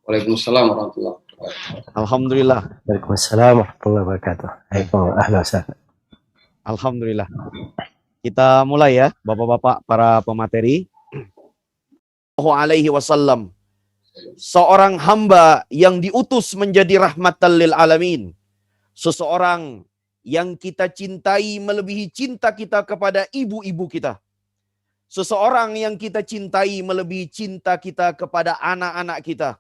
Waalaikumsalam warahmatullahi wabarakatuh. Alhamdulillah. Waalaikumsalam warahmatullahi wabarakatuh. Ahlan wasahlan. Alhamdulillah. Kita mulai ya, Bapak-bapak para pemateri. Alaihi wasallam. Seorang hamba yang diutus menjadi rahmatan lil alamin. Seseorang yang kita cintai melebihi cinta kita kepada ibu-ibu kita. Seseorang yang kita cintai melebihi cinta kita kepada anak-anak kita.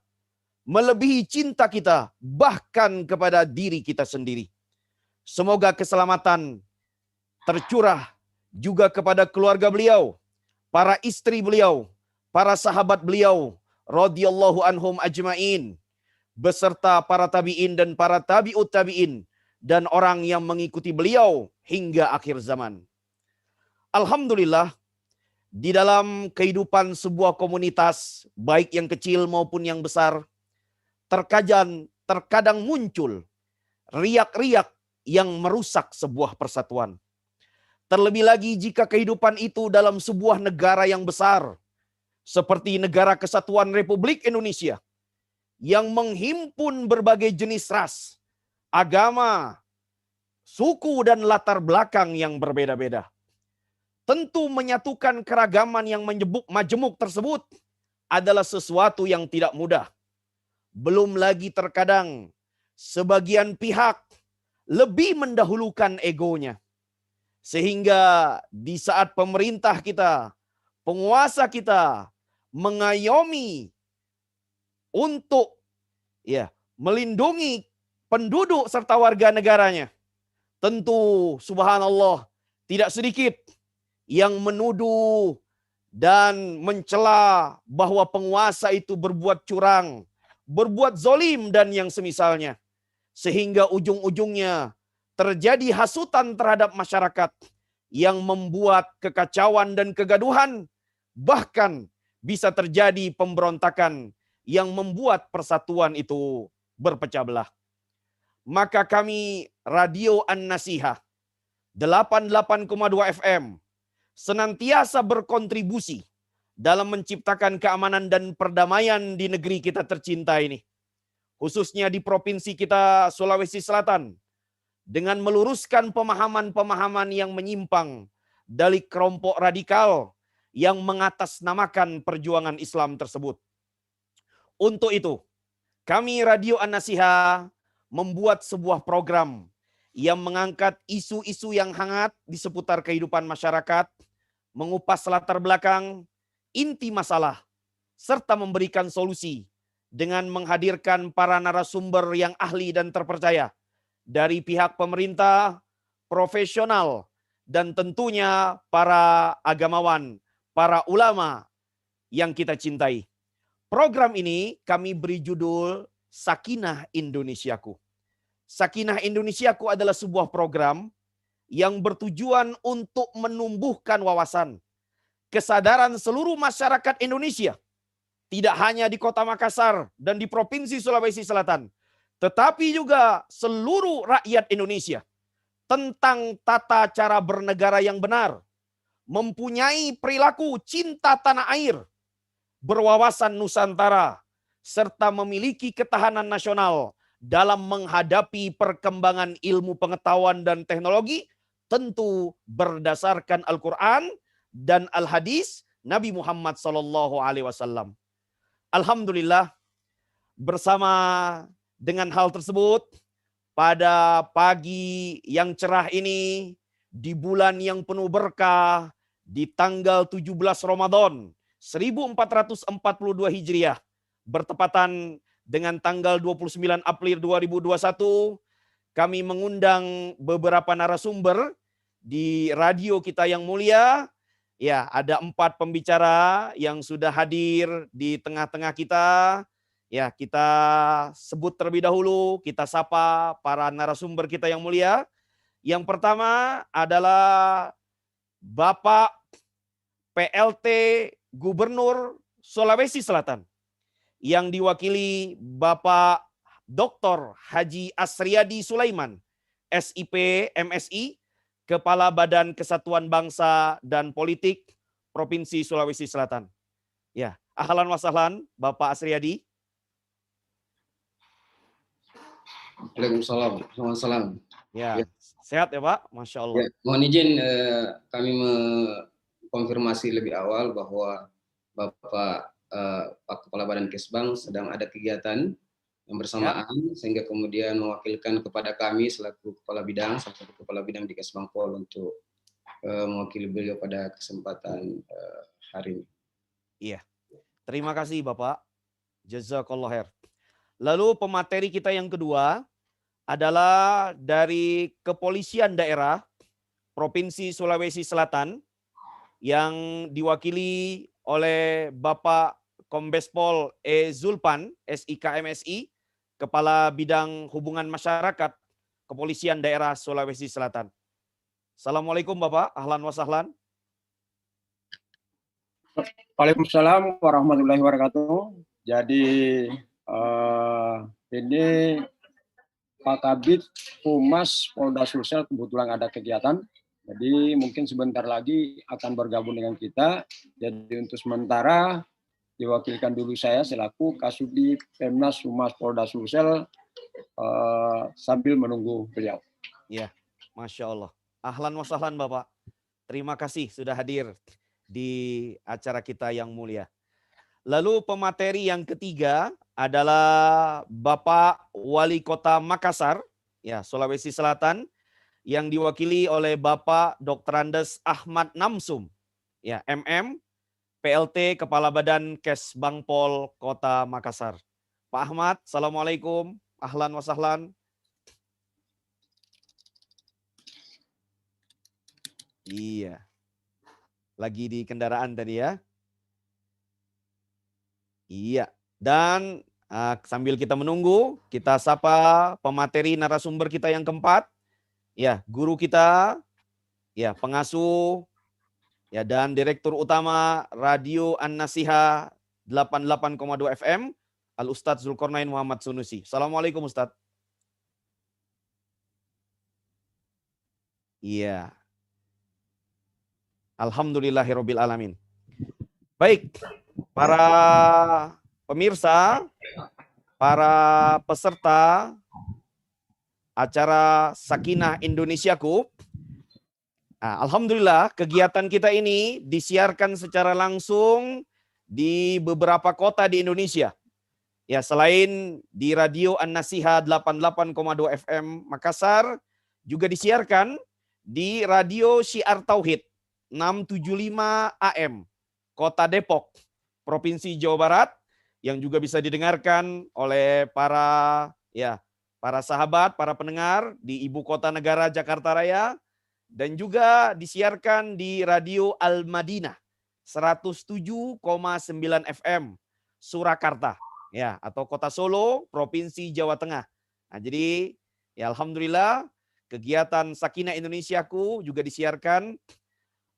Melebihi cinta kita bahkan kepada diri kita sendiri. Semoga keselamatan tercurah juga kepada keluarga beliau, para istri beliau, para sahabat beliau, radhiyallahu anhum ajmain, beserta para tabi'in dan para tabi'ut tabi'in, dan orang yang mengikuti beliau hingga akhir zaman. Alhamdulillah, di dalam kehidupan sebuah komunitas, baik yang kecil maupun yang besar, terkadang muncul riak-riak yang merusak sebuah persatuan. Terlebih lagi jika kehidupan itu dalam sebuah negara yang besar, seperti Negara Kesatuan Republik Indonesia, yang menghimpun berbagai jenis ras, agama, suku, dan latar belakang yang berbeda-beda. Tentu menyatukan keragaman yang majemuk tersebut adalah sesuatu yang tidak mudah. Belum lagi terkadang sebagian pihak lebih mendahulukan egonya. Sehingga di saat pemerintah kita, penguasa kita mengayomi untuk melindungi penduduk serta warga negaranya, tentu subhanallah tidak sedikit yang menuduh dan mencela bahwa penguasa itu berbuat curang, berbuat zolim dan yang semisalnya. Sehingga ujung-ujungnya terjadi hasutan terhadap masyarakat yang membuat kekacauan dan kegaduhan, bahkan bisa terjadi pemberontakan yang membuat persatuan itu berpecah belah. Maka kami Radio An-Nasihah 88,2 FM senantiasa berkontribusi dalam menciptakan keamanan dan perdamaian di negeri kita tercinta ini. Khususnya di provinsi kita Sulawesi Selatan, dengan meluruskan pemahaman-pemahaman yang menyimpang dari kelompok radikal yang mengatasnamakan perjuangan Islam tersebut. Untuk itu, kami Radio An-Nasihah membuat sebuah program yang mengangkat isu-isu yang hangat di seputar kehidupan masyarakat, mengupas latar belakang, inti masalah, serta memberikan solusi dengan menghadirkan para narasumber yang ahli dan terpercaya dari pihak pemerintah, profesional, dan tentunya para agamawan, para ulama yang kita cintai. Program ini kami beri judul Sakinah Indonesiaku. Sakinah Indonesiaku adalah sebuah program yang bertujuan untuk menumbuhkan wawasan, kesadaran seluruh masyarakat Indonesia, tidak hanya di Kota Makassar dan di Provinsi Sulawesi Selatan, tetapi juga seluruh rakyat Indonesia tentang tata cara bernegara yang benar, mempunyai perilaku cinta tanah air, berwawasan Nusantara, serta memiliki ketahanan nasional dalam menghadapi perkembangan ilmu pengetahuan dan teknologi, tentu berdasarkan Al-Quran dan Al-Hadis Nabi Muhammad SAW. Alhamdulillah, bersama dengan hal tersebut, pada pagi yang cerah ini, di bulan yang penuh berkah, di tanggal 17 Ramadan 1442 Hijriah, bertepatan dengan tanggal 29 April 2021, kami mengundang beberapa narasumber di radio kita yang mulia. Ya, ada 4 pembicara yang sudah hadir di tengah-tengah kita. Ya, kita sebut terlebih dahulu, kita sapa para narasumber kita yang mulia. Yang pertama adalah Bapak PLT Gubernur Sulawesi Selatan, yang diwakili Bapak Dr. Haji Asriadi Sulaiman, SIP MSI, Kepala Badan Kesatuan Bangsa dan Politik Provinsi Sulawesi Selatan. Ya, ahlan wa sahlan Bapak Asriadi. Waalaikumsalam. Waalaikumsalam. Ya, Ya, sehat ya Pak? Masya Allah. ya. Mohon izin kami mengkonfirmasi lebih awal bahwa Bapak Pak Kepala Badan Kesbang sedang ada kegiatan yang bersamaan sehingga kemudian mewakilkan kepada kami selaku Kepala Bidang, salah satu Kepala Bidang di Kesbang Pol untuk mewakili beliau pada kesempatan hari ini. Iya. Terima kasih Bapak. Jazakallah khair. Lalu pemateri kita yang kedua adalah dari Kepolisian Daerah Provinsi Sulawesi Selatan yang diwakili oleh Bapak Kombes Pol E. Zulpan, SIKMSI, Kepala Bidang Hubungan Masyarakat Kepolisian Daerah Sulawesi Selatan. Assalamualaikum Bapak, ahlan wa sahlan. Waalaikumsalam warahmatullahi wabarakatuh. Jadi ini Pak Kabid Humas Polda Sulsel kebetulan ada kegiatan. Jadi mungkin sebentar lagi akan bergabung dengan kita. Jadi untuk sementara diwakilkan dulu saya selaku Kasubdit Pemnas Humas Polda Sulsel sambil menunggu beliau. Ya, Masya Allah. Ahlan wa sahlan Bapak. Terima kasih sudah hadir di acara kita yang mulia. Lalu pemateri yang ketiga adalah Bapak Wali Kota Makassar, ya Sulawesi Selatan, yang diwakili oleh Bapak Dr. Andes Ahmad Namsum, ya MM, PLT Kepala Badan Kesbangpol Kota Makassar. Pak Ahmad, Assalamualaikum, ahlan wa sahlan. Iya, lagi di kendaraan tadi ya. Iya, dan sambil kita menunggu, kita sapa pemateri narasumber kita yang keempat, ya guru kita, ya pengasuh, ya dan direktur utama Radio An-Nasiha 88,2 FM, Al Ustadz Zulkarnain Muhammad Sunusi. Assalamualaikum Ustadz. Iya. Alhamdulillahirabbil alamin. Baik. Para pemirsa, para peserta acara Sakinah Indonesiaku, alhamdulillah kegiatan kita ini disiarkan secara langsung di beberapa kota di Indonesia. Ya, selain di Radio An-Nasiha 88,2 FM Makassar, juga disiarkan di Radio Syiar Tauhid 675 AM Kota Depok, Provinsi Jawa Barat, yang juga bisa didengarkan oleh para sahabat, para pendengar di ibu kota negara Jakarta Raya, dan juga disiarkan di Radio Al-Madinah 107,9 FM Surakarta, ya, atau Kota Solo, Provinsi Jawa Tengah. Nah, jadi ya alhamdulillah kegiatan Sakinah Indonesiaku juga disiarkan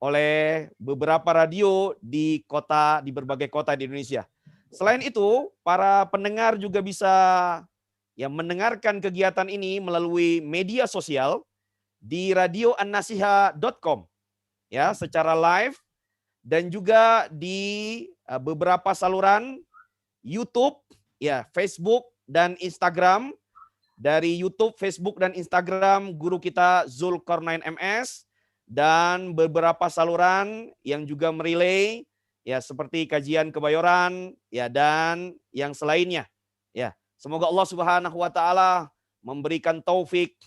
oleh beberapa radio di berbagai kota di Indonesia. Selain itu, para pendengar juga bisa ya mendengarkan kegiatan ini melalui media sosial di radioannasiha.com ya secara live, dan juga di beberapa saluran YouTube, ya Facebook dan Instagram. Dari YouTube, Facebook dan Instagram guru kita Zulkarnain MS, dan beberapa saluran yang juga merelay ya seperti Kajian Kebayoran ya dan yang selainnya. Ya, semoga Allah Subhanahu wa taala memberikan taufik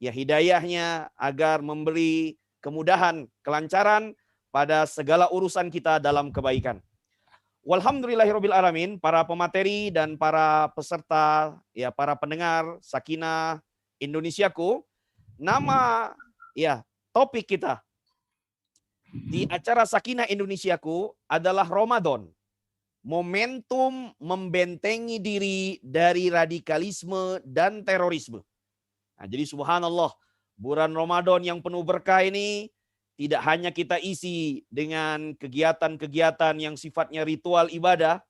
ya hidayahnya agar memberi kemudahan, kelancaran pada segala urusan kita dalam kebaikan. Walhamdulillahirabbil alamin, para pemateri dan para peserta ya para pendengar Sakinah Indonesiaku, nama ya topik kita di acara Sakinah Indonesiaku adalah Ramadan. Momentum membentengi diri dari radikalisme dan terorisme. Nah, jadi subhanallah, bulan Ramadan yang penuh berkah ini tidak hanya kita isi dengan kegiatan-kegiatan yang sifatnya ritual ibadah,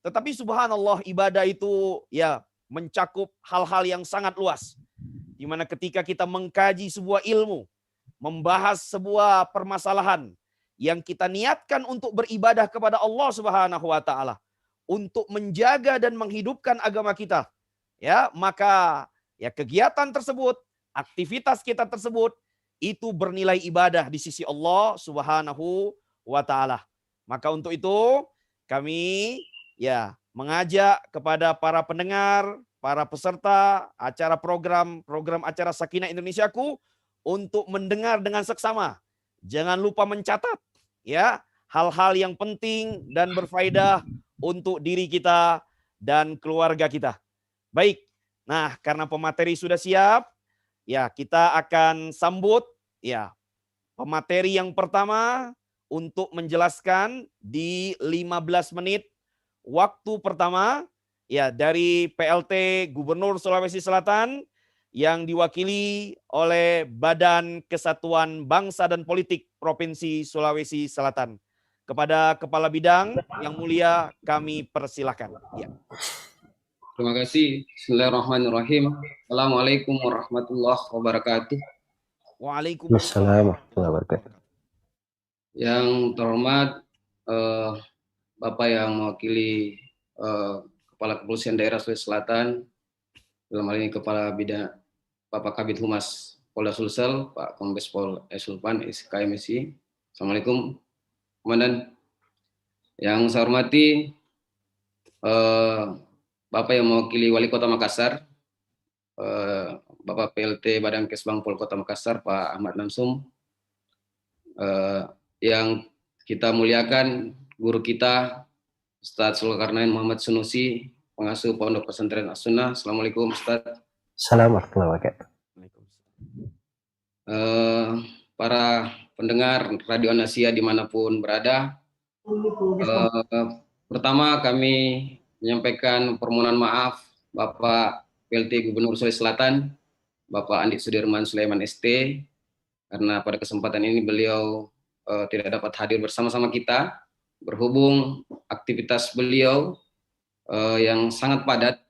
tetapi subhanallah ibadah itu ya mencakup hal-hal yang sangat luas. Di mana ketika kita mengkaji sebuah ilmu, membahas sebuah permasalahan yang kita niatkan untuk beribadah kepada Allah Subhanahu wa taala, untuk menjaga dan menghidupkan agama kita, ya, maka ya kegiatan tersebut, aktivitas kita tersebut itu bernilai ibadah di sisi Allah Subhanahu wa taala. Maka untuk itu kami ya mengajak kepada para pendengar, para peserta acara program acara Sakinah Indonesiaku untuk mendengar dengan seksama. Jangan lupa mencatat ya hal-hal yang penting dan berfaedah untuk diri kita dan keluarga kita. Baik. Nah, karena pemateri sudah siap, ya kita akan sambut ya pemateri yang pertama untuk menjelaskan di 15 menit waktu pertama ya dari PLT Gubernur Sulawesi Selatan yang diwakili oleh Badan Kesatuan Bangsa dan Politik Provinsi Sulawesi Selatan. Kepada Kepala Bidang yang mulia kami persilahkan. Ya. Terima kasih. Bismillahirrahmanirrahim. Assalamualaikum warahmatullahi wabarakatuh. Waalaikumsalam warahmatullahi wabarakatuh. Yang terhormat Bapak yang mewakili Kepala Kepolisian Daerah Sulawesi Selatan, dalam hal ini Kepala Bidang Bapak Kabid Humas Polda Sulsel, Pak Kombes Pol Sulpan SKMSI. Assalamualaikum, Komandan. Yang saya hormati Bapak yang mewakili Wali Kota Makassar, Bapak PLT Badan Kesbang Pol Kota Makassar, Pak Ahmad Namsum. Yang kita muliakan guru kita, Ustadz Zulkarnain Muhammad Sunusi, pengasuh Pondok Pesantren As-Sunnah. Assalamualaikum, Ustadz. Assalamualaikum warahmatullahi wabarakatuh. Para pendengar Radio Nasia dimanapun berada, pertama kami menyampaikan permohonan maaf Bapak PLT Gubernur Sulawesi Selatan, Bapak Andi Sudirman Sulaiman ST, karena pada kesempatan ini beliau tidak dapat hadir bersama-sama kita, berhubung aktivitas beliau yang sangat padat,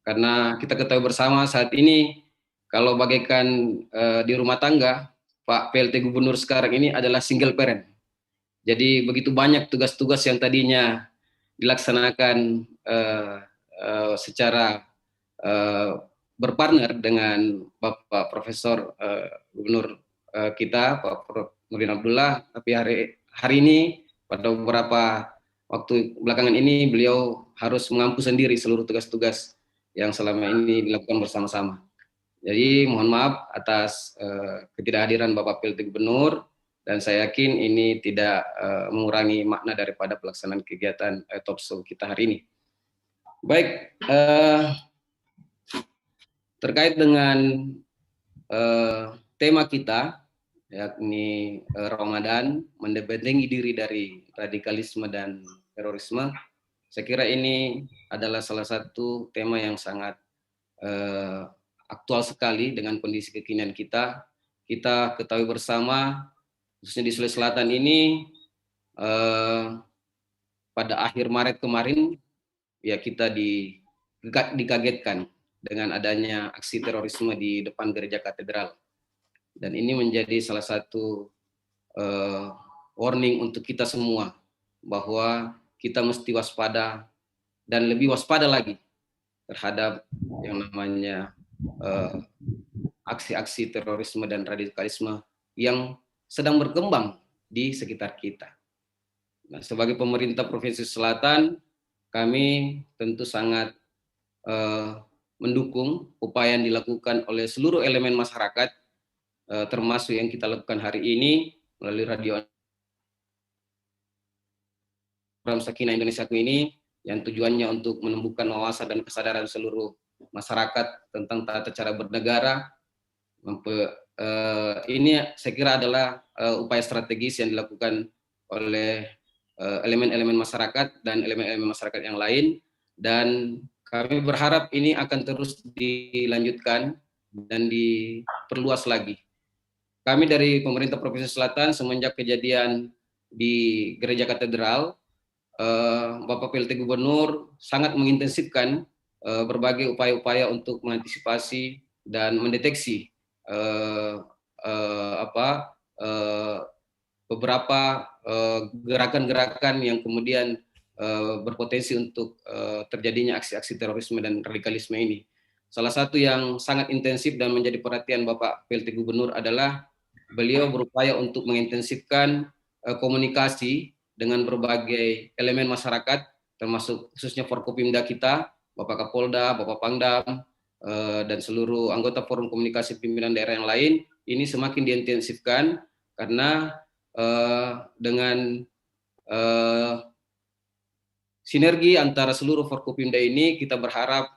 karena kita ketahui bersama saat ini kalau bagaikan di rumah tangga, Pak PLT Gubernur sekarang ini adalah single parent. Jadi begitu banyak tugas-tugas yang tadinya dilaksanakan secara berpartner dengan Bapak Profesor Gubernur kita, Pak Prof. Nurdin Abdullah, tapi hari ini pada beberapa waktu belakangan ini beliau harus mengampu sendiri seluruh tugas-tugas yang selama ini dilakukan bersama-sama. Jadi mohon maaf atas ketidakhadiran Bapak PLT Gubernur, dan saya yakin ini tidak mengurangi makna daripada pelaksanaan kegiatan Talkshow kita hari ini. Baik, terkait dengan tema kita, yakni Ramadan, mendebendengi diri dari radikalisme dan terorisme, saya kira ini adalah salah satu tema yang sangat aktual sekali dengan kondisi kekinian kita. Kita ketahui bersama, khususnya di Sulawesi Selatan ini, pada akhir Maret kemarin, ya kita dikagetkan dengan adanya aksi terorisme di depan gereja katedral. Dan ini menjadi salah satu warning untuk kita semua, bahwa kita mesti waspada dan lebih waspada lagi terhadap yang namanya aksi-aksi terorisme dan radikalisme yang sedang berkembang di sekitar kita. Nah, sebagai pemerintah Provinsi Selatan, kami tentu sangat mendukung upaya yang dilakukan oleh seluruh elemen masyarakat, termasuk yang kita lakukan hari ini melalui radio program Sakinah Indonesiaku ini, yang tujuannya untuk menumbuhkan wawasan dan kesadaran seluruh masyarakat tentang tata cara bernegara. Ini saya kira adalah upaya strategis yang dilakukan oleh elemen-elemen masyarakat dan elemen-elemen masyarakat yang lain, dan kami berharap ini akan terus dilanjutkan dan diperluas lagi. Kami dari pemerintah Provinsi Selatan semenjak kejadian di Gereja Katedral, Bapak PLT Gubernur sangat mengintensifkan berbagai upaya-upaya untuk mengantisipasi dan mendeteksi beberapa gerakan-gerakan yang kemudian berpotensi untuk terjadinya aksi-aksi terorisme dan radikalisme ini. salah satu yang sangat intensif dan menjadi perhatian Bapak PLT Gubernur adalah beliau berupaya untuk mengintensifkan komunikasi dengan berbagai elemen masyarakat, termasuk khususnya Forkopimda kita, Bapak Kapolda, Bapak Pangdam, dan seluruh anggota Forum Komunikasi Pimpinan Daerah yang lain. Ini semakin diintensifkan karena dengan sinergi antara seluruh Forkopimda ini, kita berharap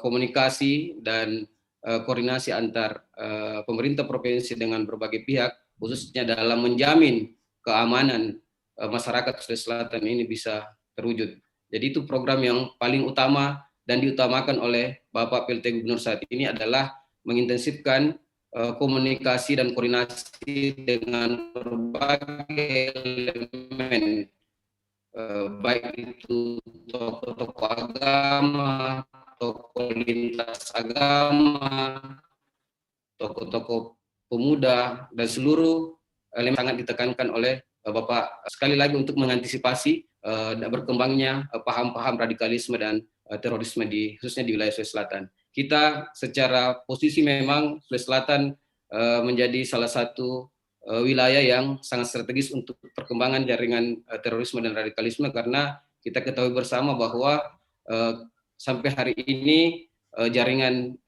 komunikasi dan koordinasi antar pemerintah provinsi dengan berbagai pihak, khususnya dalam menjamin keamanan masyarakat Sulawesi Selatan ini bisa terwujud. Jadi itu program yang paling utama dan diutamakan oleh Bapak PLT Gubernur saat ini adalah mengintensifkan komunikasi dan koordinasi dengan berbagai elemen, baik itu tokoh-tokoh agama, tokoh lintas agama, tokoh-tokoh pemuda, dan seluruh elemen sangat ditekankan oleh Bapak sekali lagi untuk mengantisipasi berkembangnya paham-paham radikalisme dan terorisme khususnya di wilayah Sulawesi Selatan. Kita secara posisi memang Sulawesi Selatan menjadi salah satu wilayah yang sangat strategis untuk perkembangan jaringan terorisme dan radikalisme, karena kita ketahui bersama bahwa sampai hari ini jaringan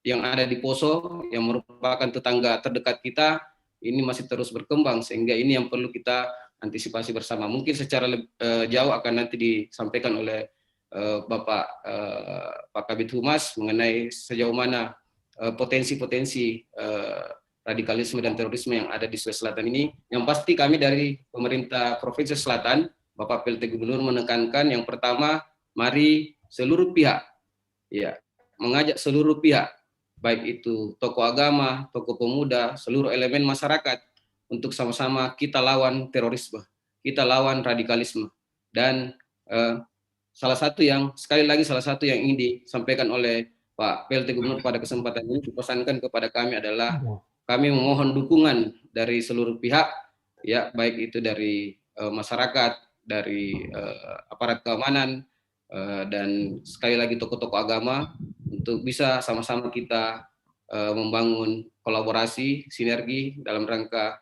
yang ada di Poso yang merupakan tetangga terdekat kita ini masih terus berkembang, sehingga ini yang perlu kita antisipasi bersama. Mungkin secara jauh akan nanti disampaikan oleh Bapak Pak Kabid Humas mengenai sejauh mana potensi-potensi radikalisme dan terorisme yang ada di Sulawesi Selatan ini. Yang pasti kami dari pemerintah Provinsi Selatan, Bapak PLT Gubernur menekankan yang pertama, mari seluruh pihak, ya, mengajak seluruh pihak, baik itu tokoh agama, tokoh pemuda, seluruh elemen masyarakat untuk sama-sama kita lawan terorisme, kita lawan radikalisme. Dan salah satu yang ingin disampaikan oleh Pak PLT Gubernur pada kesempatan ini, dipesankan kepada kami adalah kami memohon dukungan dari seluruh pihak, ya, baik itu dari masyarakat, dari aparat keamanan, dan sekali lagi tokoh-tokoh agama, untuk bisa sama-sama kita membangun kolaborasi, sinergi dalam rangka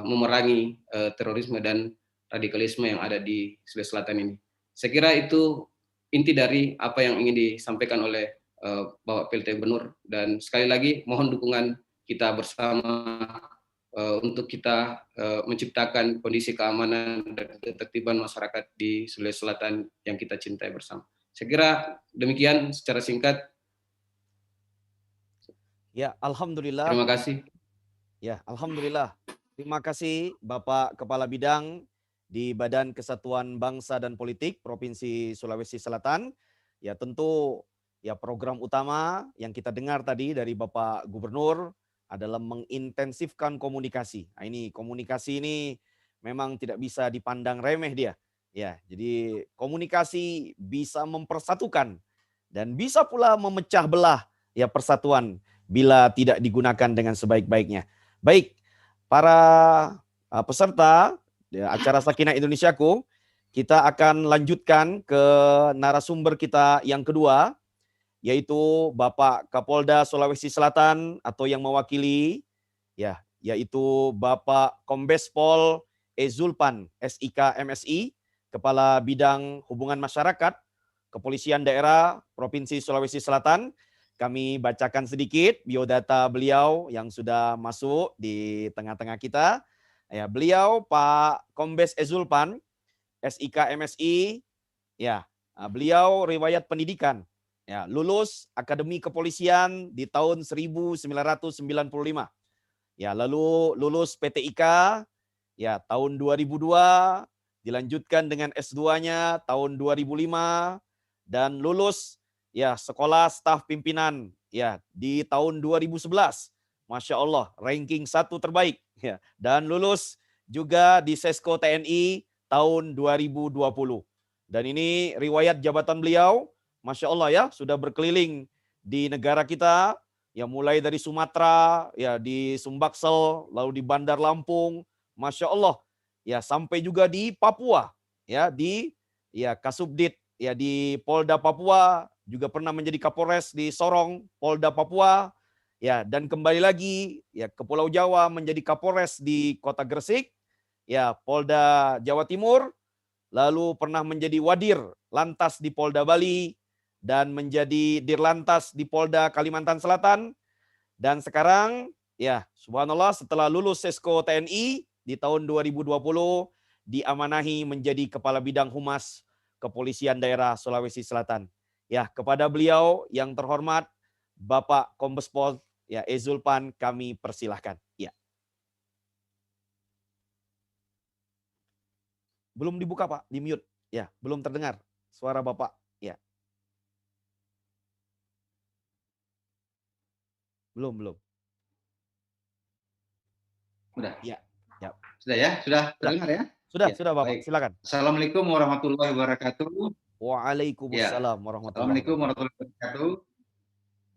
memerangi terorisme dan radikalisme yang ada di Sulawesi Selatan ini. Saya kira itu inti dari apa yang ingin disampaikan oleh Bapak PLT Gubernur, dan sekali lagi mohon dukungan kita bersama untuk kita menciptakan kondisi keamanan dan ketertiban masyarakat di Sulawesi Selatan yang kita cintai bersama. Saya kira demikian secara singkat. Ya, alhamdulillah. Terima kasih. Ya, alhamdulillah. Terima kasih Bapak Kepala Bidang di Badan Kesatuan Bangsa dan Politik Provinsi Sulawesi Selatan. Ya, tentu ya program utama yang kita dengar tadi dari Bapak Gubernur adalah mengintensifkan komunikasi. Nah, ini komunikasi ini memang tidak bisa dipandang remeh dia. Ya, jadi komunikasi bisa mempersatukan dan bisa pula memecah belah ya persatuan bila tidak digunakan dengan sebaik-baiknya. Baik, para peserta ya, acara Sakinah Indonesiaku, kita akan lanjutkan ke narasumber kita yang kedua, yaitu Bapak Kapolda Sulawesi Selatan atau yang mewakili, ya, yaitu Bapak Kombes Pol Ezulpan, SIK MSI, Kepala Bidang Hubungan Masyarakat, Kepolisian Daerah Provinsi Sulawesi Selatan. Kami bacakan sedikit biodata beliau yang sudah masuk di tengah-tengah kita. Ya, beliau Pak Kombes Ezulpan, SIK MSI, ya, beliau riwayat pendidikan. Ya, lulus Akademi Kepolisian di tahun 1995. Ya, lalu lulus PTIK ya tahun 2002, dilanjutkan dengan S2-nya tahun 2005 dan lulus ya sekolah staf pimpinan ya di tahun 2011. Masya Allah, ranking 1 terbaik ya, dan lulus juga di Sesko TNI tahun 2020. Dan ini riwayat jabatan beliau, Masya Allah ya, sudah berkeliling di negara kita, ya mulai dari Sumatera, ya di Sumbaksel, lalu di Bandar Lampung, Masya Allah, ya sampai juga di Papua, ya di ya Kasubdit ya di Polda Papua, juga pernah menjadi Kapolres di Sorong, Polda Papua, ya, dan kembali lagi ya ke Pulau Jawa menjadi Kapolres di Kota Gresik, ya, Polda Jawa Timur, lalu pernah menjadi Wadir Lantas di Polda Bali, dan menjadi Dirlantas di Polda Kalimantan Selatan, dan sekarang ya subhanallah setelah lulus Sesko TNI di tahun 2020 diamanahi menjadi Kepala Bidang Humas Kepolisian Daerah Sulawesi Selatan. Ya, kepada beliau yang terhormat Bapak Kombes Pol ya Ezulpan kami persilahkan. Ya. Belum dibuka Pak, di mute. Ya, belum terdengar suara Bapak. Ya. Belum. Sudah. Ya. Ya. Sudah ya? Sudah terdengar ya? Sudah Bapak, baik. silakan. Assalamualaikum warahmatullahi wabarakatuh. Waalaikumsalam warahmatullahi Assalamualaikum wabarakatuh. warahmatullahi wabarakatuh.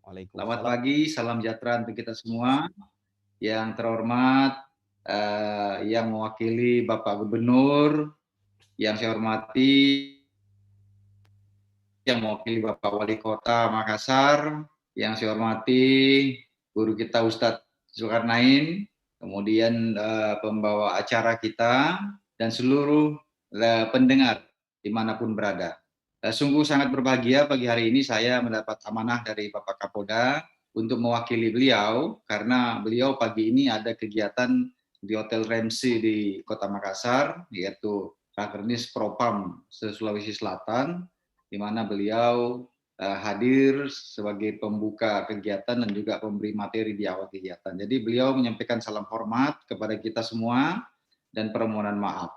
Waalaikumsalam. Selamat pagi, salam sejahtera untuk kita semua. Yang terhormat, yang mewakili Bapak Gubernur, yang saya hormati, yang mewakili Bapak Wali Kota Makassar, yang saya hormati guru kita Ustadz Zulkarnain, kemudian pembawa acara kita, dan seluruh pendengar dimanapun berada. Sungguh sangat berbahagia pagi hari ini saya mendapat amanah dari Bapak Kapolda untuk mewakili beliau, karena beliau pagi ini ada kegiatan di Hotel Ramsey di Kota Makassar, yaitu Rakernis Propam Sulawesi Selatan, di mana beliau hadir sebagai pembuka kegiatan dan juga pemberi materi di awal kegiatan. Jadi beliau menyampaikan salam hormat kepada kita semua dan permohonan maaf.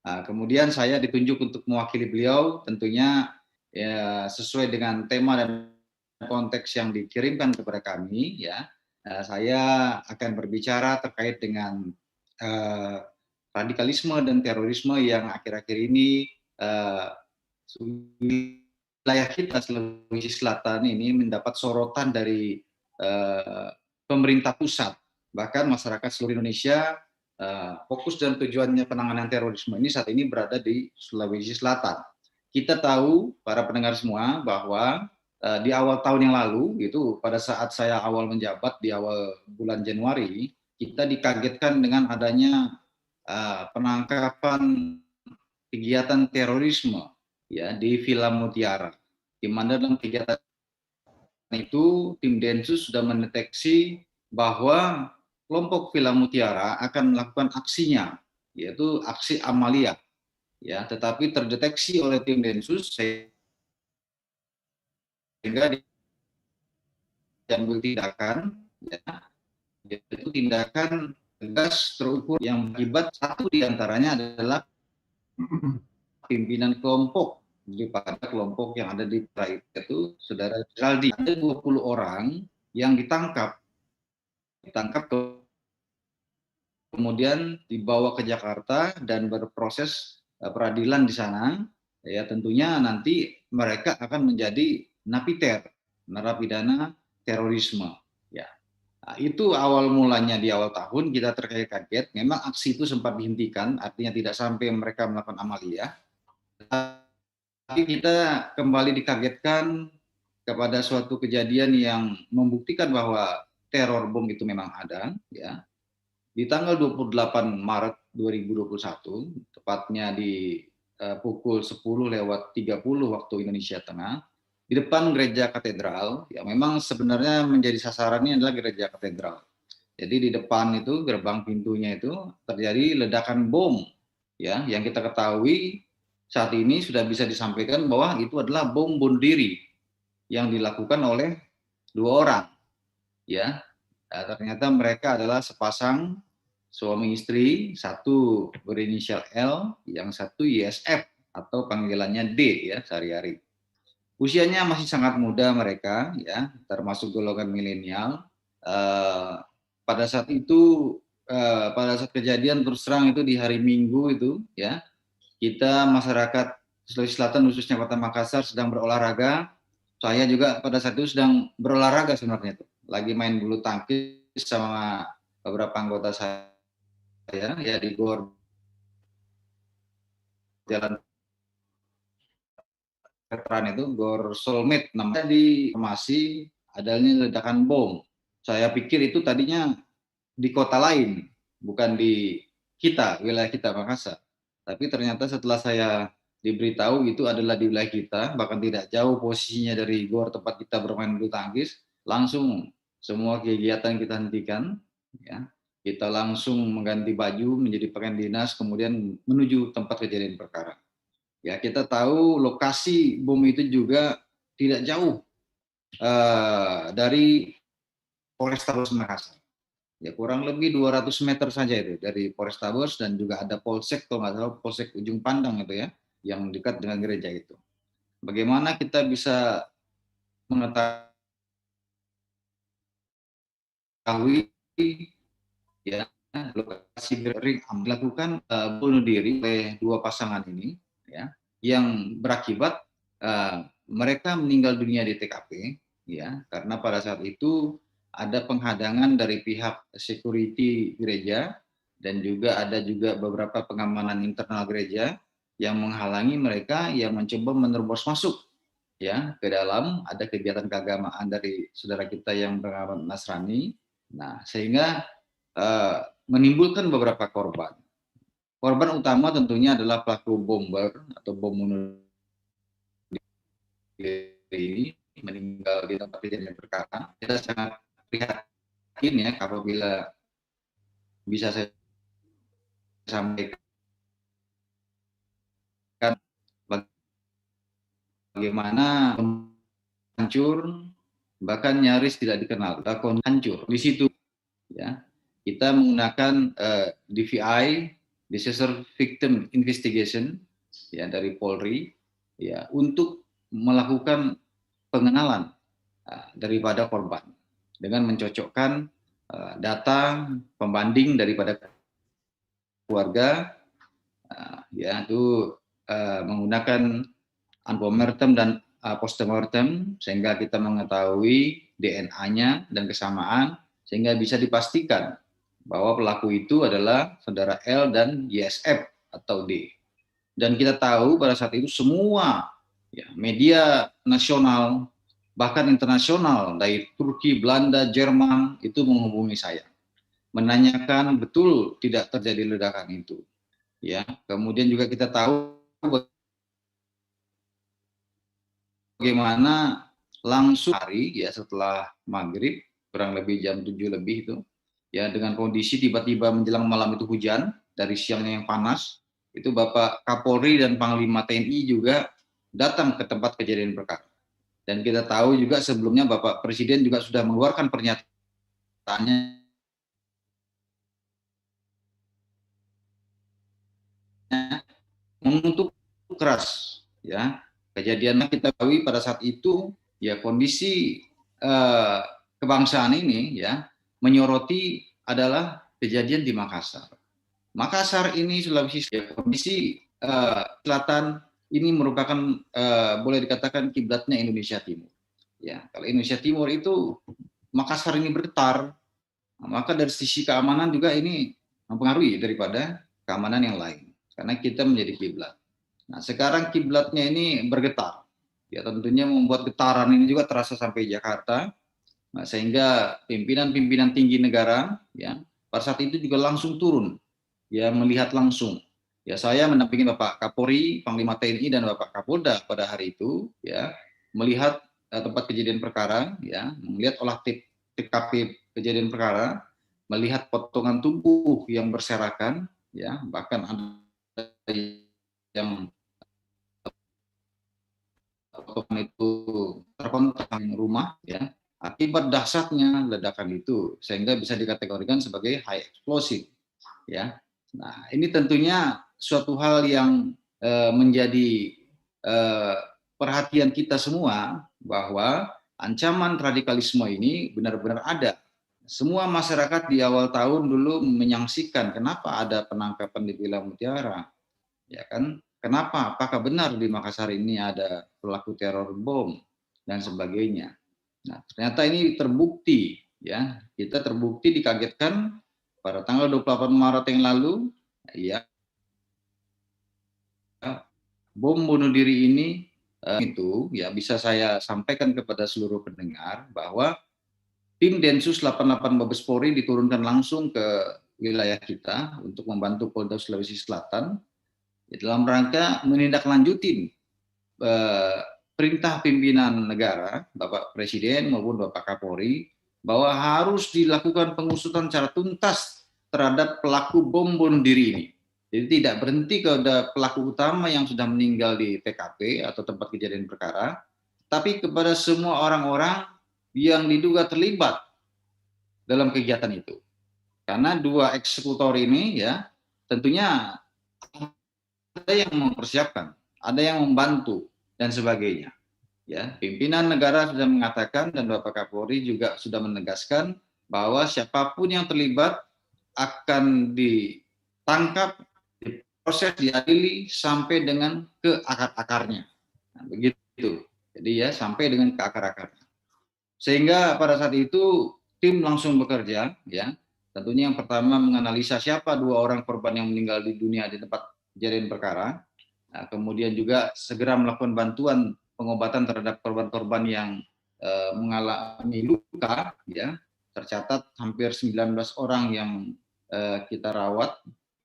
Kemudian saya ditunjuk untuk mewakili beliau, tentunya ya, sesuai dengan tema dan konteks yang dikirimkan kepada kami. Ya, saya akan berbicara terkait dengan radikalisme dan terorisme yang akhir-akhir ini wilayah kita Sulawesi Selatan ini mendapat sorotan dari pemerintah pusat, bahkan masyarakat seluruh Indonesia. Fokus dan tujuannya penanganan terorisme ini saat ini berada di Sulawesi Selatan. Kita tahu para pendengar semua bahwa di awal tahun yang lalu, itu pada saat saya awal menjabat di awal bulan Januari, kita dikagetkan dengan adanya penangkapan kegiatan terorisme ya di Villa Mutiara, di mana dalam kegiatan itu tim Densus sudah mendeteksi bahwa kelompok Villa Mutiara akan melakukan aksinya, yaitu aksi amalia, ya, tetapi terdeteksi oleh tim Densus sehingga diambil tindakan, ya, yaitu tindakan tegas terukur yang akibat satu diantaranya adalah pimpinan kelompok daripada kelompok yang ada di Praia itu Saudara Rizaldi. Ada 20 orang yang ditangkap kemudian dibawa ke Jakarta dan berproses peradilan di sana. Ya, tentunya nanti mereka akan menjadi napiter, narapidana terorisme. Ya, nah, itu awal mulanya di awal tahun kita terkaget-kaget. Memang aksi itu sempat dihentikan, artinya tidak sampai mereka melakukan amalia. Tapi kita kembali dikagetkan kepada suatu kejadian yang membuktikan bahwa teror bom itu memang ada, ya. Di tanggal 28 Maret 2021, tepatnya di pukul 10.30 waktu Indonesia Tengah, di depan gereja katedral, ya memang sebenarnya menjadi sasarannya adalah gereja katedral. Jadi di depan itu, gerbang pintunya itu terjadi ledakan bom, ya, yang kita ketahui saat ini sudah bisa disampaikan bahwa itu adalah bom bunuh diri yang dilakukan oleh 2 orang, ya. Ternyata mereka adalah sepasang suami istri, satu berinisial L, yang satu YSF atau panggilannya D ya sehari-hari. Usianya masih sangat muda mereka, ya, termasuk golongan milenial. Pada saat itu, pada saat kejadian terus terang itu di hari Minggu itu, ya, kita masyarakat Sulawesi Selatan khususnya Kota Makassar sedang berolahraga. Saya juga pada saat itu sedang berolahraga sebenarnya itu. Lagi main bulu tangkis sama beberapa anggota saya ya di gor jalan veteran itu, Gor Soulmate namanya, di informasi adanya ledakan bom. Saya pikir itu tadinya di kota lain, bukan di kita, wilayah kita Makassar. Tapi ternyata setelah saya diberitahu itu adalah di wilayah kita, bahkan tidak jauh posisinya dari gor tempat kita bermain bulu tangkis, langsung semua kegiatan kita hentikan, ya. Kita langsung mengganti baju menjadi pakaian dinas, kemudian menuju tempat kejadian perkara. Ya, kita tahu lokasi bom itu juga tidak jauh dari Polrestabes Makassar. Ya, kurang lebih 200 meter saja itu dari Polrestabes, dan juga ada Polsek, kalau nggak salah Polsek Ujung Pandang itu ya, yang dekat dengan gereja itu. Bagaimana kita bisa mengetahui ya lokasi melakukan bunuh diri oleh dua pasangan ini, ya, yang berakibat mereka meninggal dunia di TKP, ya, karena pada saat itu ada penghadangan dari pihak security gereja, dan juga ada beberapa pengamanan internal gereja yang menghalangi mereka yang mencoba menerobos masuk, ya, ke dalam. Ada kegiatan keagamaan dari saudara kita yang beragama Nasrani. Nah, sehingga menimbulkan beberapa korban. Korban utama tentunya adalah pelaku bomber atau bom bunuh diri, meninggal di tempat kejadian perkara. Kita sangat prihatin ya apabila bisa saya sampaikan bagaimana hancur, bahkan nyaris tidak dikenal, hancur di situ, ya. Kita menggunakan DVI, Disaster Victim Investigation, ya, dari Polri, ya, untuk melakukan pengenalan daripada korban dengan mencocokkan data pembanding daripada keluarga, ya, itu menggunakan antemortem dan postmortem, sehingga kita mengetahui DNA-nya dan kesamaan, sehingga bisa dipastikan bahwa pelaku itu adalah saudara L dan YSF atau D. Dan kita tahu pada saat itu semua, ya, media nasional bahkan internasional dari Turki, Belanda, Jerman itu menghubungi saya, menanyakan betul tidak terjadi ledakan itu. Ya, kemudian juga kita tahu bagaimana langsung hari, ya, setelah maghrib kurang lebih jam 7 lebih itu, ya, dengan kondisi tiba-tiba menjelang malam itu hujan, dari siangnya yang panas, itu Bapak Kapolri dan Panglima TNI juga datang ke tempat kejadian perkara. Dan kita tahu juga sebelumnya Bapak Presiden juga sudah mengeluarkan pernyataannya mengutuk keras, ya, kejadiannya. Kita tahu pada saat itu, ya, kondisi kebangsaan ini, ya, menyoroti adalah kejadian di Makassar. Makassar ini Sulawesi, ya, kondisi selatan ini merupakan boleh dikatakan kiblatnya Indonesia Timur. Ya, kalau Indonesia Timur itu Makassar ini bergetar, maka dari sisi keamanan juga ini mempengaruhi daripada keamanan yang lain, karena kita menjadi kiblat. Nah, sekarang kiblatnya ini bergetar, ya, tentunya membuat getaran ini juga terasa sampai Jakarta. Nah, sehingga pimpinan-pimpinan tinggi negara, ya, pada saat itu juga langsung turun, ya, melihat langsung. Ya, saya mendampingi Bapak Kapolri, Panglima TNI, dan Bapak Kapolda pada hari itu, ya, melihat tempat kejadian perkara, ya, melihat olah TKP kejadian perkara, melihat potongan tubuh yang berserakan, ya, bahkan ada yang potongan itu terkontak rumah, ya, akibat dahsyatnya ledakan itu, sehingga bisa dikategorikan sebagai high explosive, ya. Nah, ini tentunya suatu hal yang menjadi perhatian kita semua, bahwa ancaman radikalisme ini benar-benar ada. Semua masyarakat di awal tahun dulu menyaksikan kenapa ada penangkapan di Villa Mutiara, ya kan? Kenapa? Apakah benar di Makassar ini ada pelaku teror bom dan sebagainya? Nah, ternyata ini terbukti, ya. Kita terbukti dikagetkan pada tanggal 28 Maret yang lalu, ya, bom bunuh diri ini itu ya bisa saya sampaikan kepada seluruh pendengar bahwa tim Densus 88 Mabes Polri diturunkan langsung ke wilayah kita untuk membantu Polda Sulawesi Selatan dalam rangka menindaklanjuti perintah pimpinan negara, Bapak Presiden maupun Bapak Kapolri, bahwa harus dilakukan pengusutan secara tuntas terhadap pelaku bom bunuh diri ini. Jadi tidak berhenti kepada pelaku utama yang sudah meninggal di TKP atau tempat kejadian perkara, tapi kepada semua orang-orang yang diduga terlibat dalam kegiatan itu. Karena dua eksekutor ini ya tentunya ada yang mempersiapkan, ada yang membantu dan sebagainya. Ya, pimpinan negara sudah mengatakan dan Bapak Kapolri juga sudah menegaskan bahwa siapapun yang terlibat akan ditangkap, diproses, diadili sampai dengan ke akar-akarnya. Nah, begitu. Jadi ya sampai dengan ke akar-akarnya. Sehingga pada saat itu tim langsung bekerja, ya. Tentunya yang pertama menganalisa siapa dua orang korban yang meninggal di dunia di tempat kejadian perkara. Nah, kemudian juga segera melakukan bantuan pengobatan terhadap korban-korban yang mengalami luka, ya. Tercatat hampir 19 orang yang kita rawat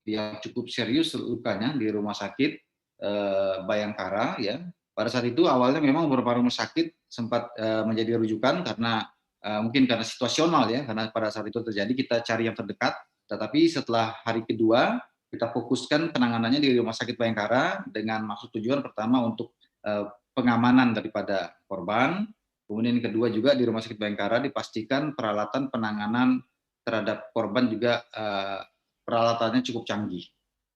yang cukup serius lukanya di rumah sakit Bayangkara, ya. Pada saat itu awalnya memang beberapa rumah sakit sempat menjadi rujukan karena mungkin karena situasional, ya, karena pada saat itu terjadi kita cari yang terdekat. Tetapi setelah hari kedua kita fokuskan penanganannya di rumah sakit Bayangkara dengan maksud tujuan pertama untuk pengamanan daripada korban. Kemudian yang kedua juga di rumah sakit Bayangkara dipastikan peralatan penanganan terhadap korban juga peralatannya cukup canggih.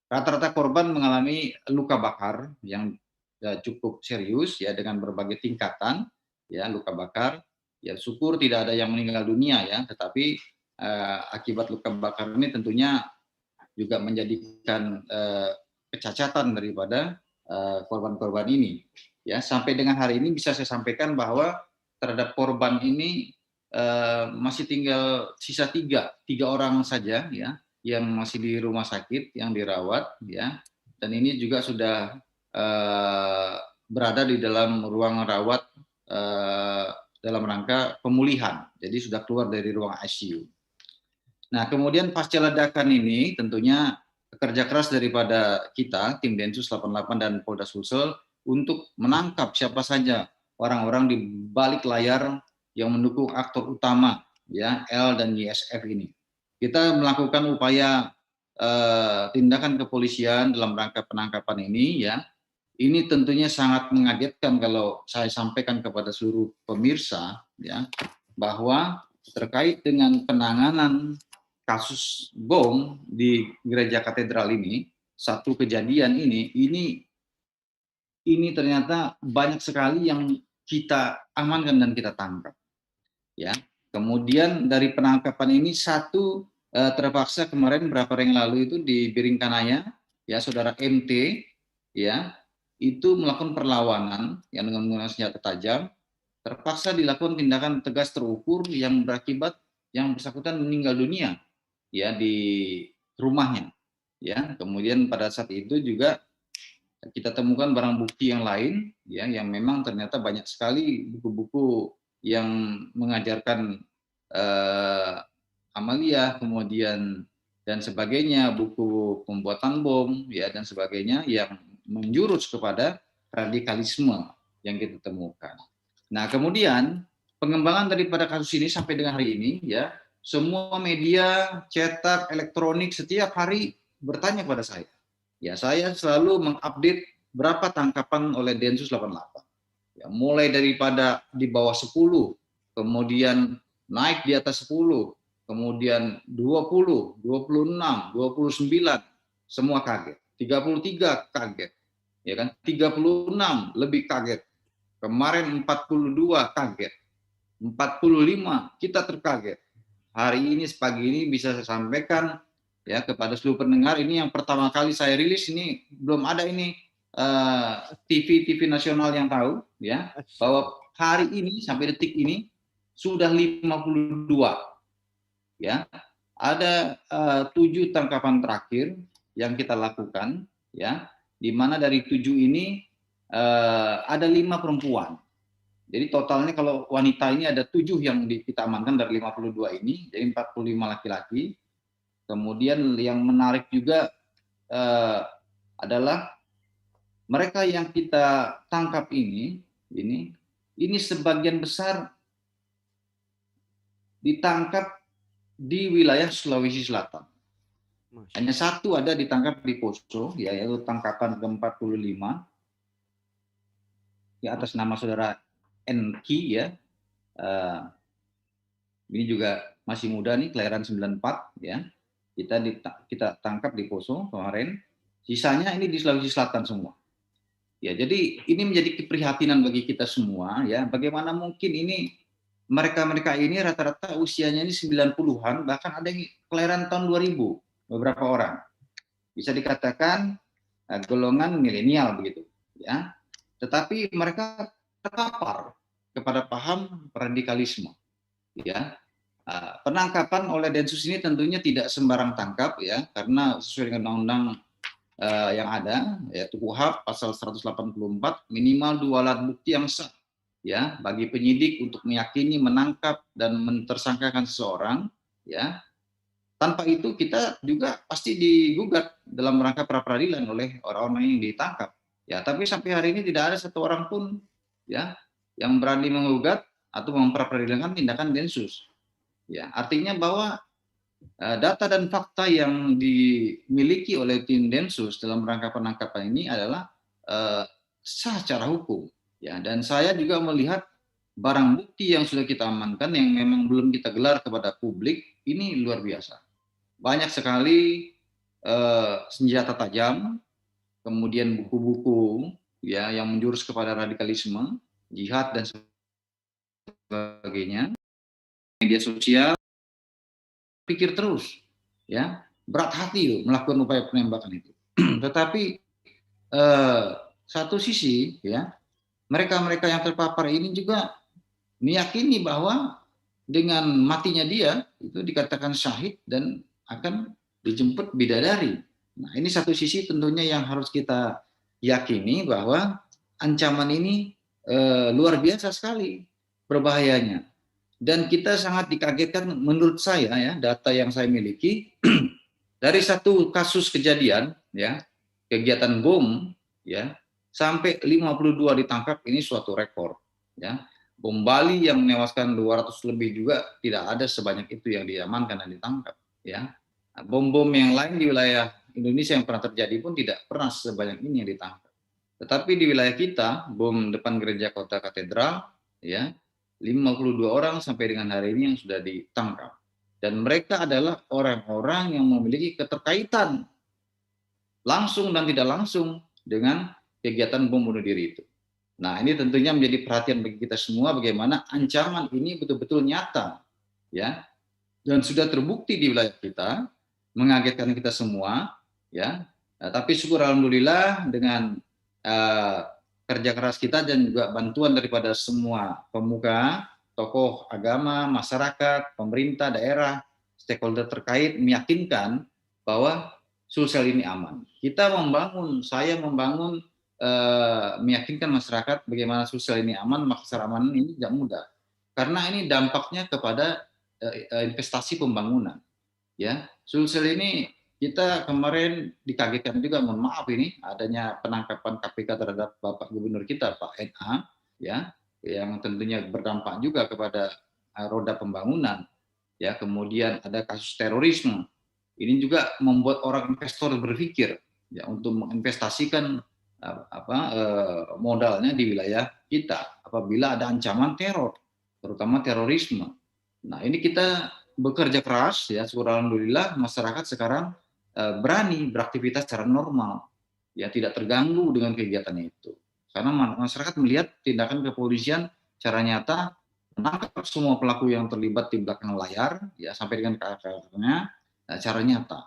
Rata-rata korban mengalami luka bakar yang cukup serius, ya, dengan berbagai tingkatan, ya, luka bakar. Ya, syukur tidak ada yang meninggal dunia, ya, tetapi akibat luka bakar ini tentunya juga menjadikan kecacatan daripada korban-korban ini. Ya, sampai dengan hari ini bisa saya sampaikan bahwa terhadap korban ini masih tinggal sisa tiga orang saja, ya, yang masih di rumah sakit yang dirawat, ya, dan ini juga sudah berada di dalam ruang rawat dalam rangka pemulihan, jadi sudah keluar dari ruang ICU. Nah, kemudian pasca ledakan ini tentunya kerja keras daripada kita, tim Densus 88 dan Polda Sulsel untuk menangkap siapa saja orang-orang di balik layar yang mendukung aktor utama, ya, L dan YSF ini. Kita melakukan upaya tindakan kepolisian dalam rangka penangkapan ini, ya. Ini tentunya sangat mengagetkan kalau saya sampaikan kepada seluruh pemirsa, ya, bahwa terkait dengan penanganan kasus bom di Gereja Katedral ini, satu kejadian ini ternyata banyak sekali yang kita amankan dan kita tangkap, ya. Kemudian dari penangkapan ini satu terpaksa kemarin beberapa hari yang lalu itu di Biringkanaya, ya, saudara MT, ya, itu melakukan perlawanan yang dengan menggunakan senjata tajam, terpaksa dilakukan tindakan tegas terukur yang berakibat yang bersangkutan meninggal dunia, ya, di rumahnya, ya. Kemudian pada saat itu juga kita temukan barang bukti yang lain, ya, yang memang ternyata banyak sekali buku-buku yang mengajarkan amalia, kemudian dan sebagainya, buku pembuatan bom, ya, dan sebagainya yang menjurus kepada radikalisme yang kita temukan. Nah, kemudian pengembangan daripada kasus ini sampai dengan hari ini, ya, semua media cetak, elektronik setiap hari bertanya kepada saya. Ya, saya selalu mengupdate berapa tangkapan oleh Densus 88. Ya, mulai daripada di bawah 10, kemudian naik di atas 10, kemudian 20, 26, 29, semua kaget. 33 kaget. Ya kan? 36 lebih kaget. Kemarin 42 kaget. 45 kita terkaget. Hari ini pagi ini bisa saya sampaikan, ya, kepada seluruh pendengar, ini yang pertama kali saya rilis, ini belum ada ini TV nasional yang tahu, ya, bahwa hari ini sampai detik ini sudah 52, ya. Ada 7 tangkapan terakhir yang kita lakukan, ya, di mana dari 7 ini ada 5 perempuan. Jadi totalnya kalau wanita ini ada 7 yang kita amankan dari 52 ini, jadi 45 laki-laki. Kemudian yang menarik juga adalah mereka yang kita tangkap ini sebagian besar ditangkap di wilayah Sulawesi Selatan. Hanya 1 ada ditangkap di Poso, yaitu tangkapan ke-45 di atas nama saudara Enki ya. Ini juga masih muda nih, kelahiran 94 ya. Kita tangkap di Poso kemarin. Sisanya ini di Sulawesi Selatan semua. Ya, jadi ini menjadi keprihatinan bagi kita semua ya. Bagaimana mungkin ini mereka ini rata-rata usianya ini 90-an, bahkan ada yang kelahiran tahun 2000, beberapa orang. Bisa dikatakan golongan milenial begitu ya. Tetapi mereka terpapar kepada paham radikalisme ya. Penangkapan oleh Densus ini tentunya tidak sembarang tangkap ya, karena sesuai dengan undang-undang yang ada yaitu KUHP pasal 184, minimal 2 alat bukti yang sah ya bagi penyidik untuk meyakini, menangkap dan mentersangkakan seseorang ya. Tanpa itu kita juga pasti digugat dalam rangka pra peradilan oleh orang-orang yang ditangkap ya. Tapi sampai hari ini tidak ada 1 orang pun ya yang berani menggugat atau memperadilankan tindakan Densus ya. Artinya bahwa data dan fakta yang dimiliki oleh tim Densus dalam rangka penangkapan ini adalah sah secara hukum ya. Dan saya juga melihat barang bukti yang sudah kita amankan yang memang belum kita gelar kepada publik ini luar biasa. Banyak sekali senjata tajam, kemudian buku-buku ya yang menjurus kepada radikalisme, jihad dan sebagainya. Media sosial pikir terus ya, berat hati melakukan upaya penembakan itu. Tetapi satu sisi ya, mereka-mereka yang terpapar ini juga meyakini bahwa dengan matinya dia itu dikatakan syahid dan akan dijemput bidadari. Nah, ini satu sisi tentunya yang harus kita yakini bahwa ancaman ini luar biasa sekali berbahayanya. Dan kita sangat dikagetkan menurut saya ya, data yang saya miliki dari 1 kasus kejadian ya, kegiatan bom ya, sampai 52 ditangkap, ini suatu rekor ya. Bom Bali yang menewaskan 200 lebih juga tidak ada sebanyak itu yang diamankan dan ditangkap ya. Bom-bom yang lain di wilayah Indonesia yang pernah terjadi pun tidak pernah sebanyak ini yang ditangkap. Tetapi di wilayah kita, bom depan gereja kota katedral ya, 52 orang sampai dengan hari ini yang sudah ditangkap. Dan mereka adalah orang-orang yang memiliki keterkaitan langsung dan tidak langsung dengan kegiatan bom bunuh diri itu. Nah, ini tentunya menjadi perhatian bagi kita semua bagaimana ancaman ini betul-betul nyata ya. Dan sudah terbukti di wilayah kita, mengagetkan kita semua ya. Nah, tapi syukur alhamdulillah dengan kerja keras kita dan juga bantuan daripada semua pemuka, tokoh agama, masyarakat, pemerintah, daerah, stakeholder terkait meyakinkan bahwa Sulsel ini aman. Saya membangun meyakinkan masyarakat bagaimana Sulsel ini aman, maka amanan ini tidak mudah. Karena ini dampaknya kepada investasi pembangunan. Ya, Sulsel ini kita kemarin dikagetkan juga, mohon maaf ini adanya penangkapan KPK terhadap Bapak Gubernur kita Pak NA ya, yang tentunya berdampak juga kepada roda pembangunan ya. Kemudian ada kasus terorisme, ini juga membuat orang investor berpikir ya untuk menginvestasikan modalnya di wilayah kita apabila ada ancaman teror, terutama terorisme. Nah, ini kita bekerja keras ya, syukur alhamdulillah masyarakat sekarang berani beraktivitas secara normal ya, tidak terganggu dengan kegiatan itu karena masyarakat melihat tindakan kepolisian secara nyata menangkap semua pelaku yang terlibat di belakang layar ya, sampai dengan karakternya secara nyata.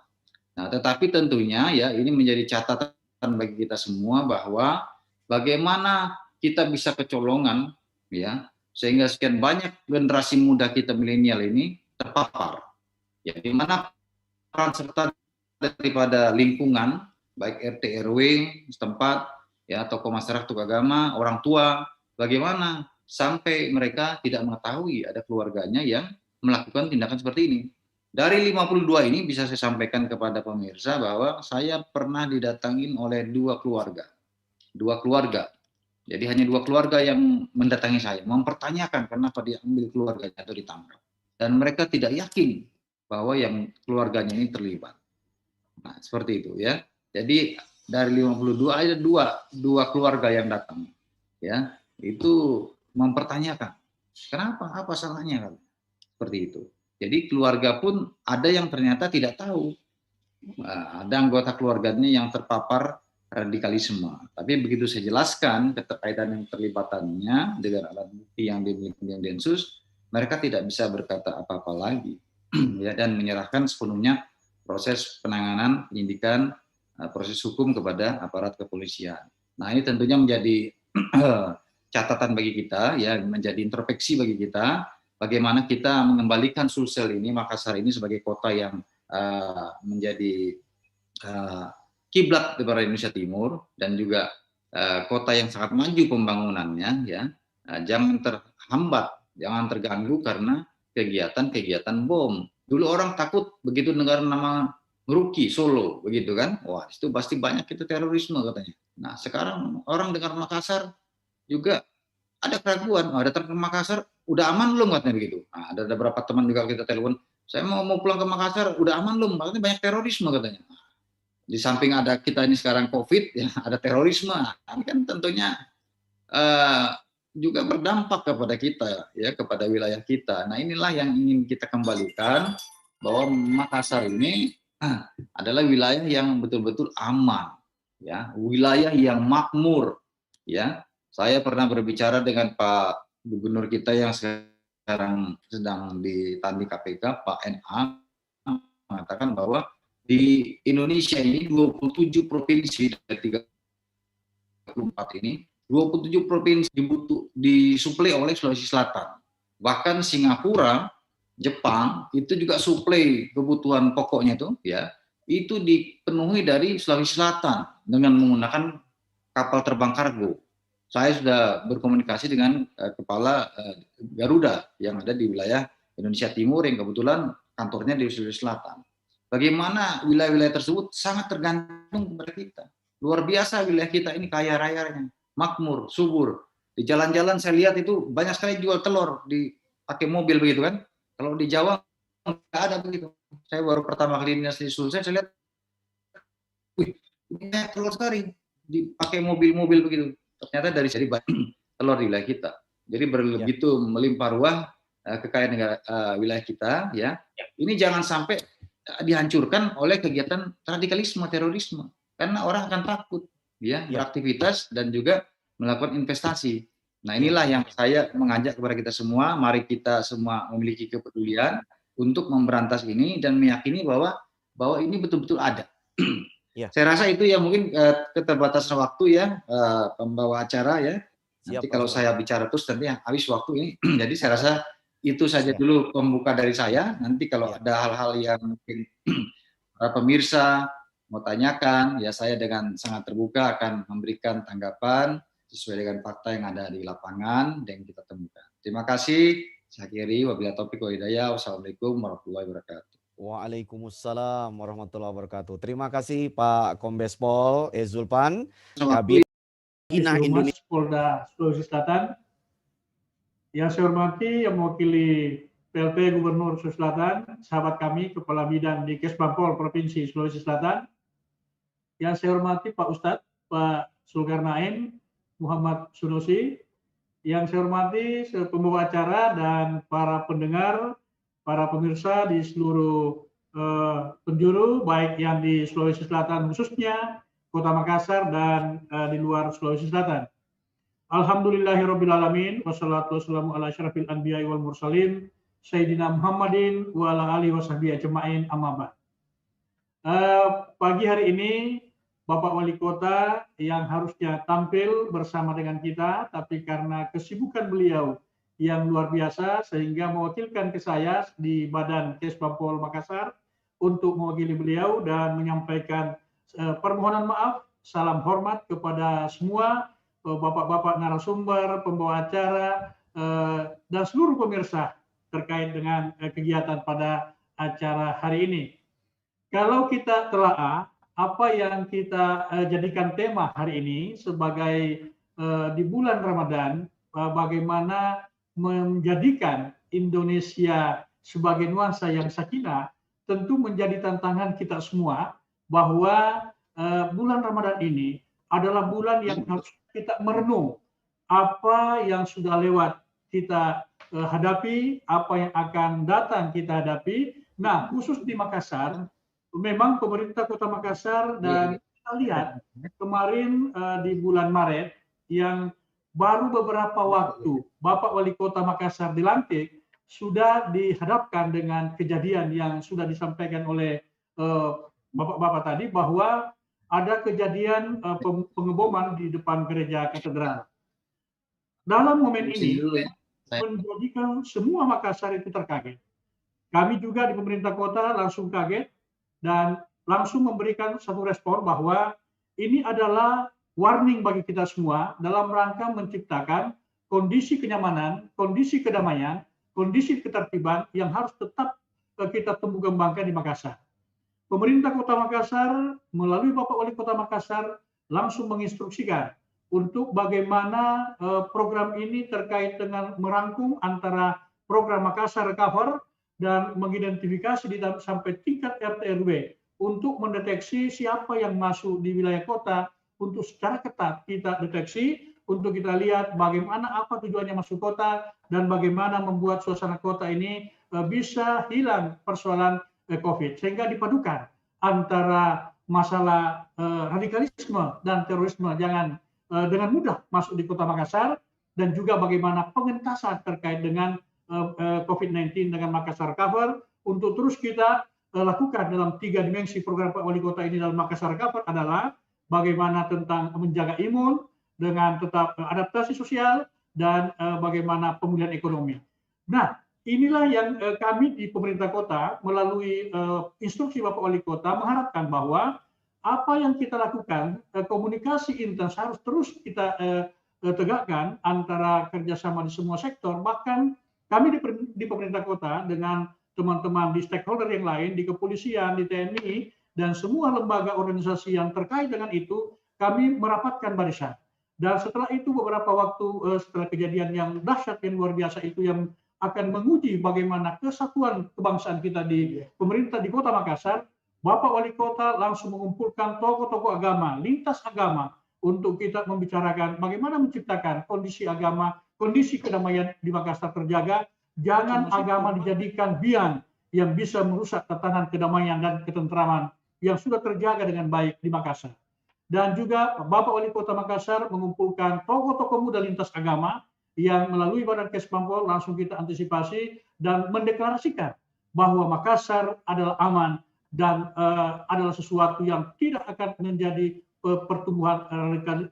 Nah, tetapi tentunya ya ini menjadi catatan bagi kita semua bahwa bagaimana kita bisa kecolongan ya, sehingga sekian banyak generasi muda kita milenial ini terpapar ya, di mana peran serta daripada lingkungan baik RT RW setempat ya tokoh masyarakat, tokoh agama, orang tua, bagaimana sampai mereka tidak mengetahui ada keluarganya yang melakukan tindakan seperti ini. Dari 52 ini bisa saya sampaikan kepada pemirsa bahwa saya pernah didatangin oleh dua keluarga. Jadi hanya dua keluarga yang mendatangi saya, mempertanyakan kenapa dia ambil keluarganya atau ditangkap. Dan mereka tidak yakin bahwa yang keluarganya ini terlibat. Nah, seperti itu ya. Jadi dari 52 ada dua keluarga yang datang. Ya, itu mempertanyakan, kenapa? Apa salahnya? Seperti itu. Jadi keluarga pun ada yang ternyata tidak tahu. Ada anggota keluarganya yang terpapar radikalisme. Tapi begitu saya jelaskan keterkaitan yang terlibatannya dengan alat bukti yang dimiliki Densus, mereka tidak bisa berkata apa-apa lagi. Ya, dan menyerahkan sepenuhnya proses penanganan, penyidikan, proses hukum kepada aparat kepolisian. Nah, ini tentunya menjadi catatan bagi kita, ya, menjadi introspeksi bagi kita, bagaimana kita mengembalikan Sulsel ini, Makassar ini sebagai kota yang menjadi kiblat kepada Indonesia Timur dan juga kota yang sangat maju pembangunannya, ya, jangan terhambat, jangan terganggu karena kegiatan-kegiatan bom. Dulu orang takut begitu dengar nama Ngeruki, Solo, begitu kan? Wah, itu pasti banyak itu terorisme katanya. Nah, sekarang orang dengar Makassar juga ada keraguan. Oh, datang ke Makassar, udah aman belum katanya begitu. Nah, ada beberapa teman juga kita telepon, saya mau pulang ke Makassar, udah aman belum? Katanya banyak terorisme katanya. Di samping ada kita ini sekarang COVID, ya, ada terorisme. Nah, kan tentunya juga berdampak kepada kita, ya, kepada wilayah kita. Nah, inilah yang ingin kita kembalikan, bahwa Makassar ini adalah wilayah yang betul-betul aman, ya, wilayah yang makmur, ya. Saya pernah berbicara dengan Pak Gubernur kita yang sekarang sedang ditanding KPK, Pak NA, mengatakan bahwa di Indonesia ini 27 provinsi dari 34 ini, 27 provinsi disuplai oleh Sulawesi Selatan. Bahkan Singapura, Jepang itu juga suplai kebutuhan pokoknya itu dipenuhi dari Sulawesi Selatan dengan menggunakan kapal terbang kargo. Saya sudah berkomunikasi dengan kepala Garuda yang ada di wilayah Indonesia Timur yang kebetulan kantornya di Sulawesi Selatan. Bagaimana wilayah-wilayah tersebut sangat tergantung kepada kita. Luar biasa wilayah kita ini kaya rayanya, makmur, subur. Di jalan-jalan saya lihat itu banyak sekali jual telur pakai mobil begitu kan. Kalau di Jawa nggak ada begitu. Saya baru pertama kali dinas di Sulsel, saya lihat, wih, ini telur sekali dipakai mobil-mobil begitu. Ternyata dari telur di wilayah kita. Jadi begitu melimpah ruah kekayaan negara wilayah kita, ya. Ini jangan sampai dihancurkan oleh kegiatan radikalisme, terorisme, karena orang akan takut, ya, beraktivitas dan juga melakukan investasi. Nah, inilah yang saya mengajak kepada kita semua, mari kita semua memiliki kepedulian untuk memberantas ini dan meyakini bahwa ini betul-betul ada. Saya rasa itu ya mungkin keterbatasan waktu ya, pembawa acara ya. Nanti kalau saya bicara terus nanti habis waktu ini. Jadi saya rasa itu saja dulu pembuka dari saya. Nanti kalau ada hal-hal yang mungkin para pemirsa mau tanyakan, ya saya dengan sangat terbuka akan memberikan tanggapan sesuai dengan fakta yang ada di lapangan dan kita temukan. Terima kasih. Saya akhiri, wabillahi taufiq wal hidayah. Wassalamualaikum warahmatullahi wabarakatuh. Waalaikumsalam warahmatullahi wabarakatuh. Terima kasih Pak Kombes Pol Zulpan, Kabid Indonesia Polda Sulawesi Selatan. Yang saya hormati yang mewakili PLT Gubernur Sulawesi Selatan, sahabat kami Kepala Bidang di Kesbangpol Provinsi Sulawesi Selatan. Yang saya hormati Pak Ustadz, Pak Zulkarnain Muhammad Sunusi. Yang saya hormati pembawa acara dan para pendengar, para pemirsa di seluruh penjuru, baik yang di Sulawesi Selatan khususnya, Kota Makassar dan di luar Sulawesi Selatan. Alhamdulillahirrabbilalamin, wassalatu wassalamu ala asyrafil anbiya'i wal mursalin, Sayyidina Muhammadin wa ala alihi wa sahbihi ajma'in, amma ba'd. Pagi hari ini, Bapak Wali Kota yang harusnya tampil bersama dengan kita, tapi karena kesibukan beliau yang luar biasa, sehingga mewakilkan ke saya di Badan Kesbangpol Makassar untuk mewakili beliau dan menyampaikan permohonan maaf salam hormat kepada semua bapak-bapak narasumber, pembawa acara, dan seluruh pemirsa terkait dengan kegiatan pada acara hari ini. Kalau kita telaah apa yang kita jadikan tema hari ini sebagai di bulan Ramadan, bagaimana menjadikan Indonesia sebagai nuansa yang sakinah, tentu menjadi tantangan kita semua bahwa bulan Ramadan ini adalah bulan yang harus kita merenung apa yang sudah lewat kita hadapi, apa yang akan datang kita hadapi. Nah, khusus di Makassar, memang pemerintah Kota Makassar dan kita lihat kemarin di bulan Maret yang baru beberapa waktu Bapak Wali Kota Makassar dilantik, sudah dihadapkan dengan kejadian yang sudah disampaikan oleh bapak-bapak tadi, bahwa ada kejadian pengeboman di depan gereja katedral. Dalam momen ini menjadikan semua Makassar itu terkaget. Kami juga di pemerintah kota langsung kaget dan langsung memberikan satu respon bahwa ini adalah warning bagi kita semua dalam rangka menciptakan kondisi kenyamanan, kondisi kedamaian, kondisi ketertiban yang harus tetap kita tumbuh kembangkan di Makassar. Pemerintah Kota Makassar melalui Bapak Wali Kota Makassar langsung menginstruksikan untuk bagaimana program ini terkait dengan merangkum antara program Makassar Recover dan mengidentifikasi sampai tingkat RT RW untuk mendeteksi siapa yang masuk di wilayah kota, untuk secara ketat kita deteksi, untuk kita lihat bagaimana apa tujuannya masuk kota dan bagaimana membuat suasana kota ini bisa hilang persoalan COVID, sehingga dipadukan antara masalah radikalisme dan terorisme jangan dengan mudah masuk di Kota Makassar, dan juga bagaimana pengentasan terkait dengan COVID-19 dengan Makassar Cover. Untuk terus kita lakukan dalam 3 dimensi program Pak Wali Kota ini dalam Makassar Cover adalah bagaimana tentang menjaga imun dengan tetap adaptasi sosial dan bagaimana pemulihan ekonomi. Nah, inilah yang kami di pemerintah kota melalui instruksi Bapak Wali Kota mengharapkan bahwa apa yang kita lakukan, komunikasi intens harus terus kita tegakkan antara kerjasama di semua sektor. Bahkan kami di pemerintah kota dengan teman-teman di stakeholder yang lain, di kepolisian, di TNI, dan semua lembaga organisasi yang terkait dengan itu, kami merapatkan barisan. Dan setelah itu beberapa waktu setelah kejadian yang dahsyat yang luar biasa itu yang akan menguji bagaimana kesatuan kebangsaan kita di pemerintah di Kota Makassar, Bapak Wali Kota langsung mengumpulkan tokoh-tokoh agama, lintas agama, untuk kita membicarakan bagaimana menciptakan kondisi agama, kondisi kedamaian di Makassar terjaga. Jangan agama dijadikan biang yang bisa merusak tatanan kedamaian dan ketentraman yang sudah terjaga dengan baik di Makassar. Dan juga Bapak Wali Kota Makassar mengumpulkan tokoh-tokoh muda lintas agama yang melalui Badan Kesbangpol langsung kita antisipasi dan mendeklarasikan bahwa Makassar adalah aman dan adalah sesuatu yang tidak akan menjadi pertumbuhan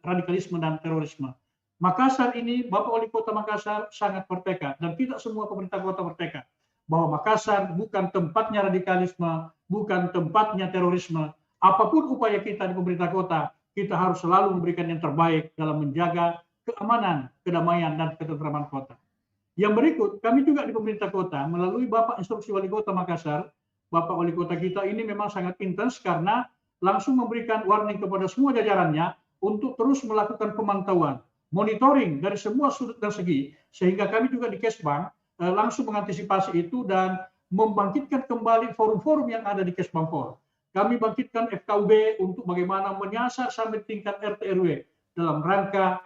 radikalisme dan terorisme. Makassar ini, Bapak Wali Kota Makassar sangat bertekad, dan kita semua pemerintah kota bertekad bahwa Makassar bukan tempatnya radikalisme, bukan tempatnya terorisme. Apapun upaya kita di pemerintah kota, kita harus selalu memberikan yang terbaik dalam menjaga keamanan, kedamaian, dan ketentraman kota. Yang berikut, kami juga di pemerintah kota melalui Bapak Instruksi Wali Kota Makassar, Bapak Wali Kota kita ini memang sangat intens karena langsung memberikan warning kepada semua jajarannya untuk terus melakukan pemantauan, monitoring dari semua sudut dan segi, sehingga kami juga di Kesbang langsung mengantisipasi itu dan membangkitkan kembali forum-forum yang ada di Kesbangpol. Kami bangkitkan FKUB untuk bagaimana menyasar sampai tingkat RT RW dalam rangka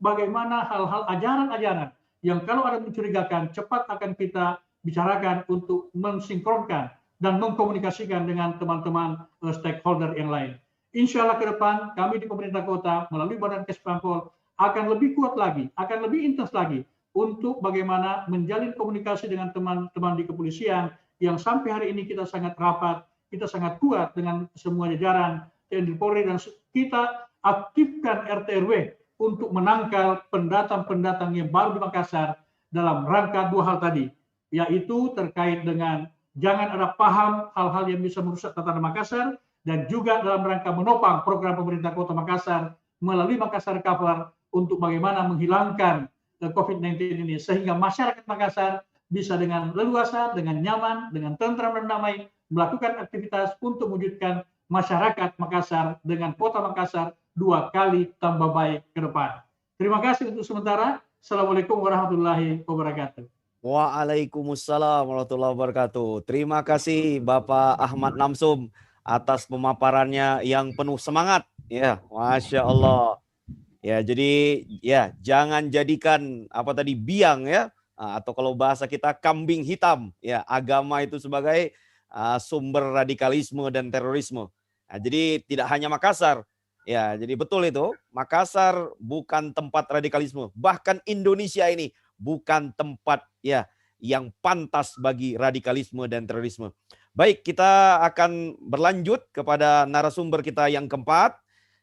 bagaimana hal-hal ajaran-ajaran yang kalau ada mencurigakan cepat akan kita bicarakan untuk mensinkronkan dan mengkomunikasikan dengan teman-teman stakeholder yang lain. Insya Allah ke depan kami di pemerintah kota melalui Badan Kesbangpol akan lebih kuat lagi, akan lebih intens lagi untuk bagaimana menjalin komunikasi dengan teman-teman di kepolisian yang sampai hari ini kita sangat rapat, kita sangat kuat dengan semua jajaran TNI Polri, dan kita aktifkan RT RW untuk menangkal pendatang-pendatang yang baru di Makassar dalam rangka 2 hal tadi, yaitu terkait dengan jangan ada paham hal-hal yang bisa merusak tatanan Makassar, dan juga dalam rangka menopang program pemerintah Kota Makassar melalui Makassar Cover untuk bagaimana menghilangkan COVID-19 ini sehingga masyarakat Makassar bisa dengan leluasa, dengan nyaman, dengan tentram dan damai melakukan aktivitas untuk mewujudkan masyarakat Makassar dengan Kota Makassar 2 kali tambah baik ke depan. Terima kasih untuk sementara. Assalamualaikum warahmatullahi wabarakatuh. Waalaikumsalam warahmatullahi wabarakatuh. Terima kasih Bapak Ahmad Namsum atas pemaparannya yang penuh semangat. Ya, Masya Allah. Ya, jadi ya jangan jadikan apa tadi biang ya, atau kalau bahasa kita kambing hitam ya agama itu sebagai sumber radikalisme dan terorisme. Nah, jadi tidak hanya Makassar. Ya, jadi betul itu. Makassar bukan tempat radikalisme. Bahkan Indonesia ini bukan tempat ya yang pantas bagi radikalisme dan terorisme. Baik, kita akan berlanjut kepada narasumber kita yang keempat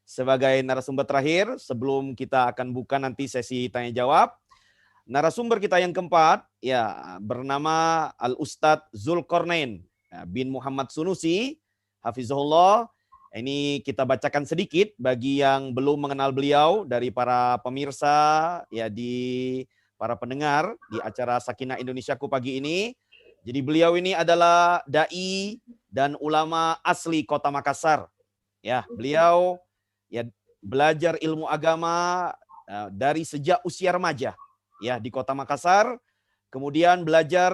sebagai narasumber terakhir sebelum kita akan buka nanti sesi tanya jawab. Narasumber kita yang keempat ya bernama Al Ustadz Zulkarnain bin Muhammad Sunusi, hafizahullah. Ini kita bacakan sedikit bagi yang belum mengenal beliau dari para pemirsa ya di para pendengar di acara Sakinah Indonesiaku pagi ini. Jadi beliau ini adalah dai dan ulama asli Kota Makassar. Ya, beliau ya belajar ilmu agama dari sejak usia remaja ya di Kota Makassar, kemudian belajar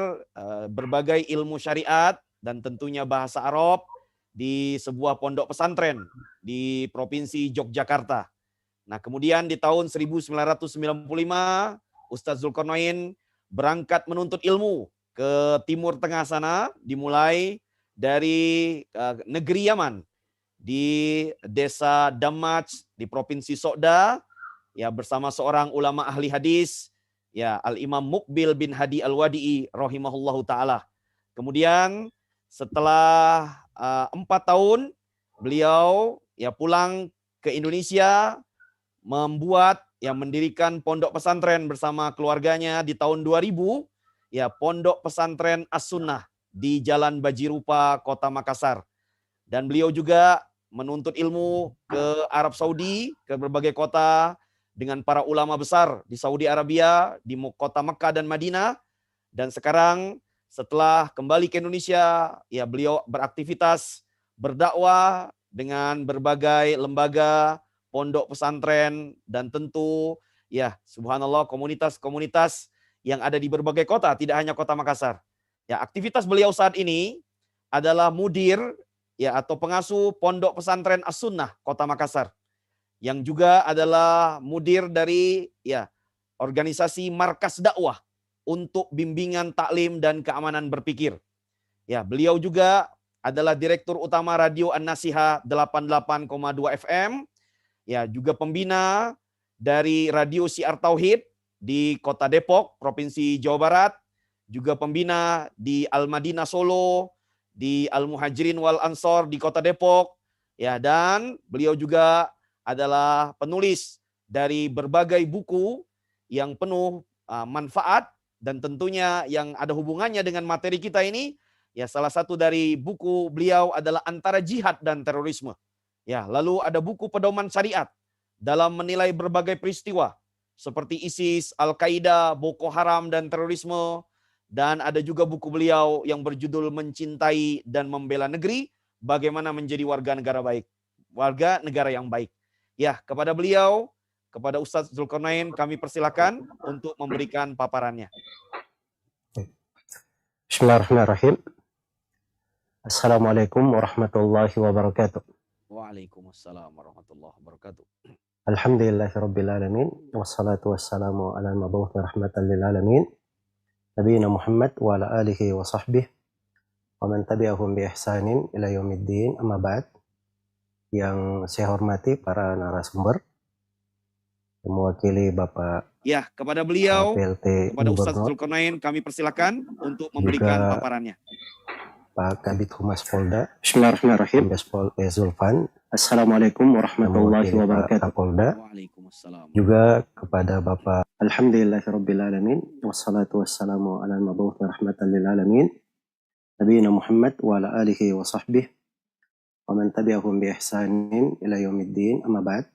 berbagai ilmu syariat dan tentunya bahasa Arab di sebuah pondok pesantren di Provinsi Yogyakarta. Nah, kemudian di tahun 1995 Ustadz Zulkarnain berangkat menuntut ilmu ke Timur Tengah sana, dimulai dari negeri Yaman di desa Damaj di Provinsi Sogda ya bersama seorang ulama ahli hadis ya Al-Imam Muqbil bin Hadi Al-Wadi'i rahimahullahu taala. Kemudian setelah 4 tahun beliau ya pulang ke Indonesia mendirikan pondok pesantren bersama keluarganya di tahun 2000 ya Pondok Pesantren As-Sunnah di Jalan Bajirupa Kota Makassar. Dan beliau juga menuntut ilmu ke Arab Saudi, ke berbagai kota dengan para ulama besar di Saudi Arabia, di kota Mekah dan Madinah. Dan sekarang setelah kembali ke Indonesia, ya beliau beraktivitas berdakwah dengan berbagai lembaga, pondok pesantren, dan tentu ya subhanallah komunitas-komunitas yang ada di berbagai kota, tidak hanya Kota Makassar. Ya, aktivitas beliau saat ini adalah mudir ya atau pengasuh Pondok Pesantren As-Sunnah Kota Makassar, yang juga adalah mudir dari ya organisasi Markas Dakwah untuk bimbingan taklim dan keamanan berpikir. Ya, beliau juga adalah Direktur Utama Radio An-Nasiha 88,2 FM. Ya, juga pembina dari Radio Syiar Tauhid di Kota Depok, Provinsi Jawa Barat. Juga pembina di Al-Madinah Solo, di Al-Muhajirin wal Ansor di Kota Depok. Ya, dan beliau juga adalah penulis dari berbagai buku yang penuh manfaat dan tentunya yang ada hubungannya dengan materi kita ini. Ya, salah satu dari buku beliau adalah Antara Jihad dan Terorisme. Ya, lalu ada buku Pedoman Syariat dalam menilai berbagai peristiwa seperti ISIS, Al-Qaeda, Boko Haram dan terorisme. Dan ada juga buku beliau yang berjudul Mencintai dan Membela Negeri, bagaimana menjadi warga negara baik, warga negara yang baik. Ya, kepada beliau, kepada Ustadz Zulkarnain kami persilakan untuk memberikan paparannya. Bismillahirrahmanirrahim. Assalamualaikum warahmatullahi wabarakatuh. Waalaikumsalam warahmatullahi wabarakatuh. Alhamdulillahirabbil alamin wassalatu wassalamu ala al-mab'uts rahmatan lil alamin nabiyina Muhammad wa ala alihi wa sahbihi wa man tabi'ahum bi ihsanin ila yaumiddin, amma ba'd. Yang saya hormati para narasumber, yang mewakili Bapak ya, kepada beliau, PLT kepada Ustadz Zulkarnain kami persilakan untuk memberikan paparannya. Pak Kabid Humas Polda. Bismillahirrahmanirrahim. Pol Zulfan. Assalamualaikum warahmatullahi wabarakatuh. Polda. Waalaikumsalam. Juga kepada Bapak Alhamdulillahirabbil alamin wassalatu wassalamu ala al-mab'uts rahmatan lil alamin nabiyina Muhammad wa ala alihi wa sahbihi wa man tabi'ahum bi ihsanin ila yaumiddin. Amma ba'd.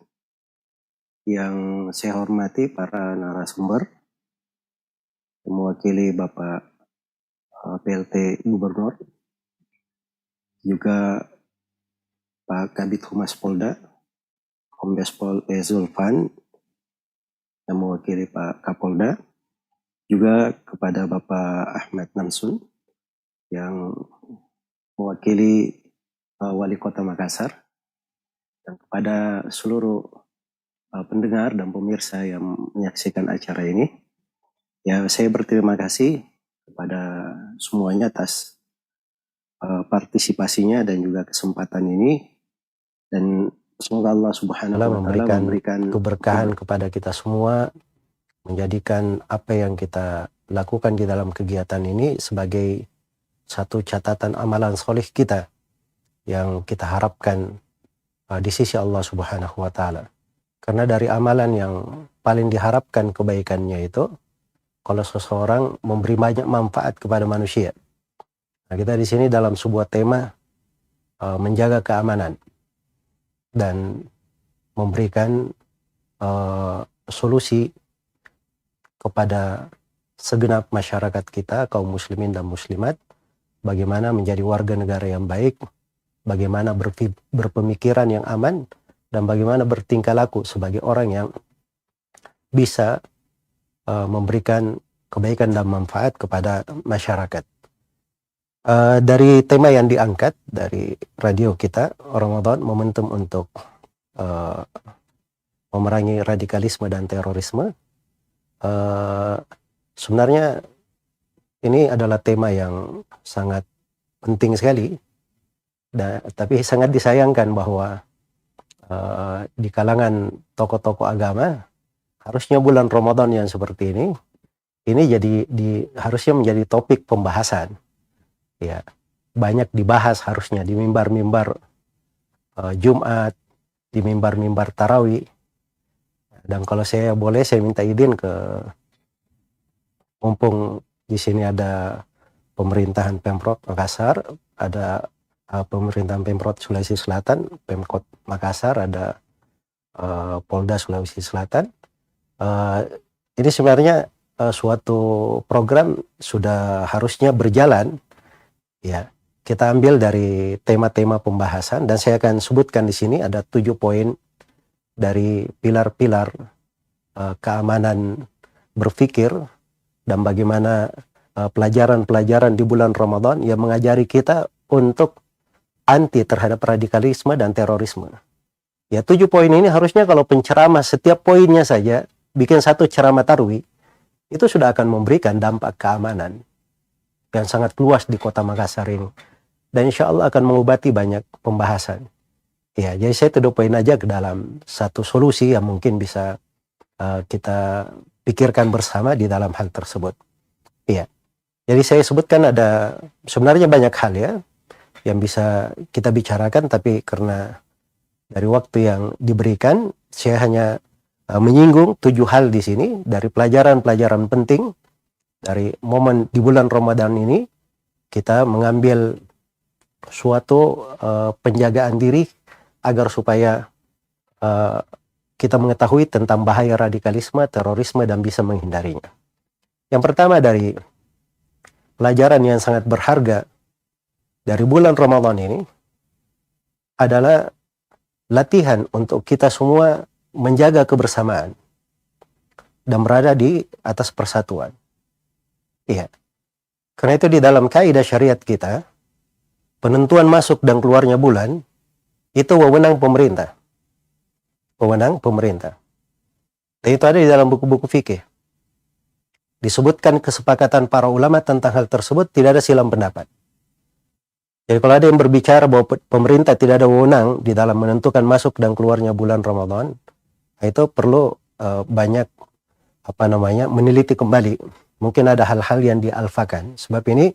Yang saya hormati para narasumber, mewakili Bapak PLT Gubernur, juga Pak Kabid Humas Polda, Kombes Pol Zulfan, yang mewakili Pak Kapolda, juga kepada Bapak Ahmad Namsun, yang mewakili Wali Kota Makassar, dan kepada seluruh pendengar dan pemirsa yang menyaksikan acara ini. Ya, saya berterima kasih kepada semuanya atas partisipasinya dan juga kesempatan ini, dan semoga Allah Subhanahu wa Ta'ala memberikan keberkahan kepada kita semua, menjadikan apa yang kita lakukan di dalam kegiatan ini sebagai satu catatan amalan soleh kita yang kita harapkan di sisi Allah Subhanahu wa Ta'ala. Karena dari amalan yang paling diharapkan kebaikannya itu kalau seseorang memberi banyak manfaat kepada manusia. Nah, kita di sini dalam sebuah tema menjaga keamanan dan memberikan solusi kepada segenap masyarakat kita, kaum muslimin dan muslimat, bagaimana menjadi warga negara yang baik, bagaimana berpemikiran yang aman, dan bagaimana bertingkah laku sebagai orang yang bisa memberikan kebaikan dan manfaat kepada masyarakat. Dari tema yang diangkat dari radio kita, Ramadan momentum untuk memerangi radikalisme dan terorisme, sebenarnya ini adalah tema yang sangat penting sekali, tapi sangat disayangkan bahwa di kalangan tokoh-tokoh agama harusnya bulan Ramadan yang seperti ini jadi harusnya menjadi topik pembahasan. Ya, banyak dibahas harusnya di mimbar-mimbar Jumat, di mimbar-mimbar Tarawih. Dan kalau saya boleh, saya minta izin mumpung di sini ada pemerintahan Pemprov Makassar, ada pemerintahan Pemprov Sulawesi Selatan, Pemkot Makassar, ada Polda Sulawesi Selatan. Ini sebenarnya suatu program sudah harusnya berjalan. Ya, kita ambil dari tema-tema pembahasan dan saya akan sebutkan di sini ada 7 poin dari pilar-pilar keamanan berpikir dan bagaimana pelajaran-pelajaran di bulan Ramadan yang mengajari kita untuk anti terhadap radikalisme dan terorisme. Ya, 7 poin ini harusnya kalau penceramah setiap poinnya saja bikin satu ceramah tarwih, itu sudah akan memberikan dampak keamanan yang sangat luas di kota Makassar ini. Dan insya Allah akan mengobati banyak pembahasan. Ya, jadi saya 7 poin aja ke dalam satu solusi yang mungkin bisa kita pikirkan bersama di dalam hal tersebut. Iya. Jadi saya sebutkan ada sebenarnya banyak hal ya yang bisa kita bicarakan, tapi karena dari waktu yang diberikan, saya hanya menyinggung 7 hal di sini dari pelajaran-pelajaran penting dari momen di bulan Ramadan ini. Kita mengambil suatu penjagaan diri agar supaya kita mengetahui tentang bahaya radikalisme, terorisme, dan bisa menghindarinya. Yang pertama dari pelajaran yang sangat berharga dari bulan Ramadan ini adalah latihan untuk kita semua menjaga kebersamaan dan berada di atas persatuan. Iya. Karena itu di dalam kaidah syariat kita, penentuan masuk dan keluarnya bulan itu wewenang pemerintah. Wewenang pemerintah. Dan itu ada di dalam buku-buku fikih. Disebutkan kesepakatan para ulama tentang hal tersebut, tidak ada silang pendapat. Jadi kalau ada yang berbicara bahwa pemerintah tidak ada wewenang di dalam menentukan masuk dan keluarnya bulan Ramadan, itu perlu banyak meneliti kembali. Mungkin ada hal-hal yang dialfakan. Sebab ini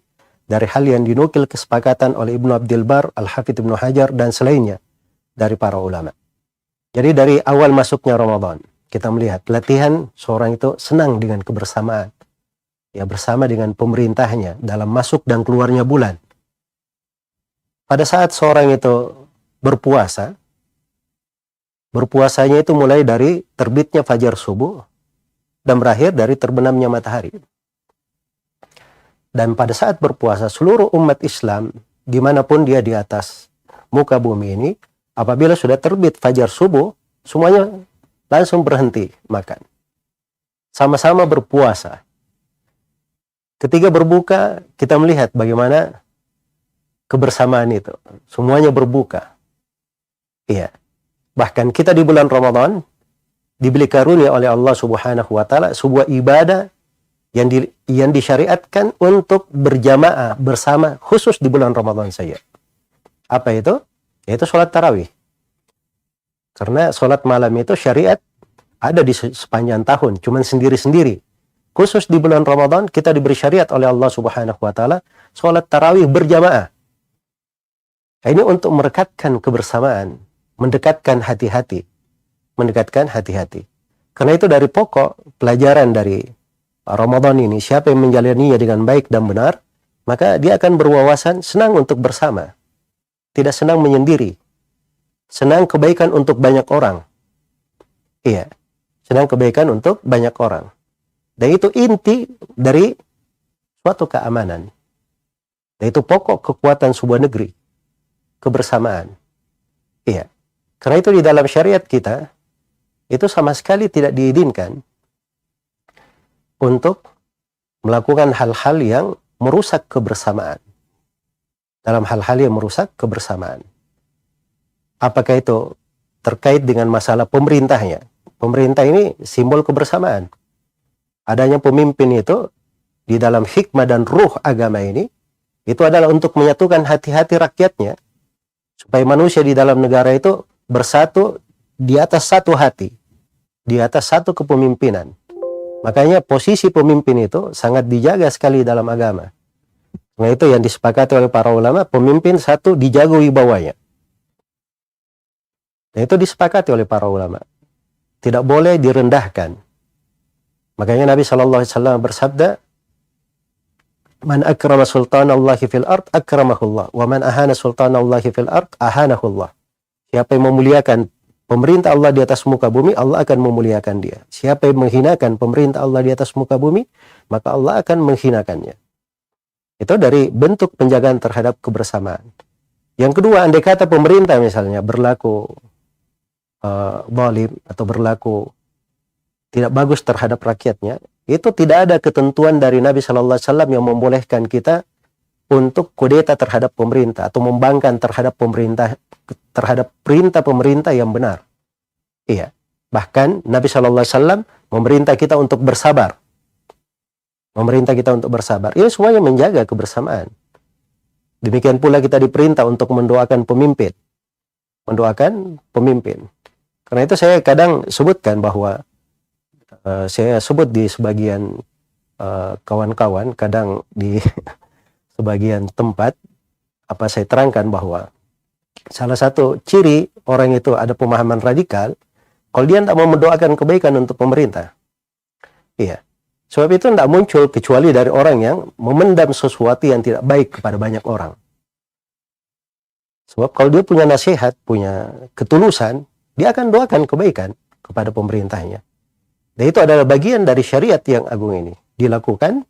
dari hal yang dinukil kesepakatan oleh Ibnu Abdul Bar, Al-Hafidh Ibnu Hajar, dan selainnya dari para ulama. Jadi dari awal masuknya Ramadan, kita melihat latihan seorang itu senang dengan kebersamaan. Ya, bersama dengan pemerintahnya dalam masuk dan keluarnya bulan. Pada saat seorang itu berpuasa, berpuasanya itu mulai dari terbitnya fajar subuh dan berakhir dari terbenamnya matahari. Dan pada saat berpuasa, seluruh umat Islam, dimanapun dia di atas muka bumi ini, apabila sudah terbit fajar subuh, semuanya langsung berhenti makan. Sama-sama berpuasa. Ketika berbuka, kita melihat bagaimana kebersamaan itu. Semuanya berbuka. Iya. Bahkan kita di bulan Ramadan diberi karunia oleh Allah Subhanahu wa taala sebuah ibadah yang disyariatkan untuk berjamaah bersama khusus di bulan Ramadan saja. Apa itu? Yaitu sholat tarawih. Karena sholat malam itu syariat ada di sepanjang tahun, cuman sendiri-sendiri. Khusus di bulan Ramadan kita diberi syariat oleh Allah Subhanahu wa taala sholat tarawih berjamaah. Ini untuk merekatkan kebersamaan, mendekatkan hati-hati. Mendekatkan hati-hati. Karena itu dari pokok pelajaran dari Ramadan ini, siapa yang menjalaninya dengan baik dan benar, maka dia akan berwawasan senang untuk bersama. Tidak senang menyendiri. Senang kebaikan untuk banyak orang. Iya. Senang kebaikan untuk banyak orang. Dan itu inti dari suatu keamanan. Dan itu pokok kekuatan sebuah negeri. Kebersamaan. Iya. Karena itu di dalam syariat kita, itu sama sekali tidak diizinkan untuk melakukan hal-hal yang merusak kebersamaan. Dalam hal-hal yang merusak kebersamaan. Apakah itu terkait dengan masalah pemerintahnya? Pemerintah ini simbol kebersamaan. Adanya pemimpin itu di dalam hikmah dan ruh agama ini, itu adalah untuk menyatukan hati-hati rakyatnya, supaya manusia di dalam negara itu bersatu di atas satu hati, di atas satu kepemimpinan. Makanya posisi pemimpin itu sangat dijaga sekali dalam agama. Nah itu yang disepakati oleh para ulama, pemimpin satu dijaga wibawanya. Nah itu disepakati oleh para ulama. Tidak boleh direndahkan. Makanya Nabi SAW bersabda, "Man akrama sultanallahi fil ard akramahullah, wa man ahana sultanallahi fil ard ahanahullah." Siapa yang memuliakan pemerintah Allah di atas muka bumi, Allah akan memuliakan dia. Siapa yang menghinakan pemerintah Allah di atas muka bumi, maka Allah akan menghinakannya. Itu dari bentuk penjagaan terhadap kebersamaan. Yang kedua, andai kata pemerintah misalnya berlaku zalim atau berlaku tidak bagus terhadap rakyatnya, itu tidak ada ketentuan dari Nabi SAW yang membolehkan kita untuk kudeta terhadap pemerintah atau membangkang terhadap pemerintah, terhadap perintah pemerintah yang benar. Iya. Bahkan Nabi SAW memerintah kita untuk bersabar. Memerintah kita untuk bersabar. Ini semuanya menjaga kebersamaan. Demikian pula kita diperintah untuk mendoakan pemimpin. Mendoakan pemimpin. Karena itu saya kadang sebutkan bahwa saya sebut di sebagian kawan-kawan, kadang di sebagian tempat, apa saya terangkan bahwa salah satu ciri orang itu ada pemahaman radikal, kalau dia tidak mau mendoakan kebaikan untuk pemerintah. Iya. Sebab itu tidak muncul kecuali dari orang yang memendam sesuatu yang tidak baik kepada banyak orang. Sebab kalau dia punya nasihat, punya ketulusan, dia akan doakan kebaikan kepada pemerintahnya. Dan itu adalah bagian dari syariat yang agung ini. Dilakukan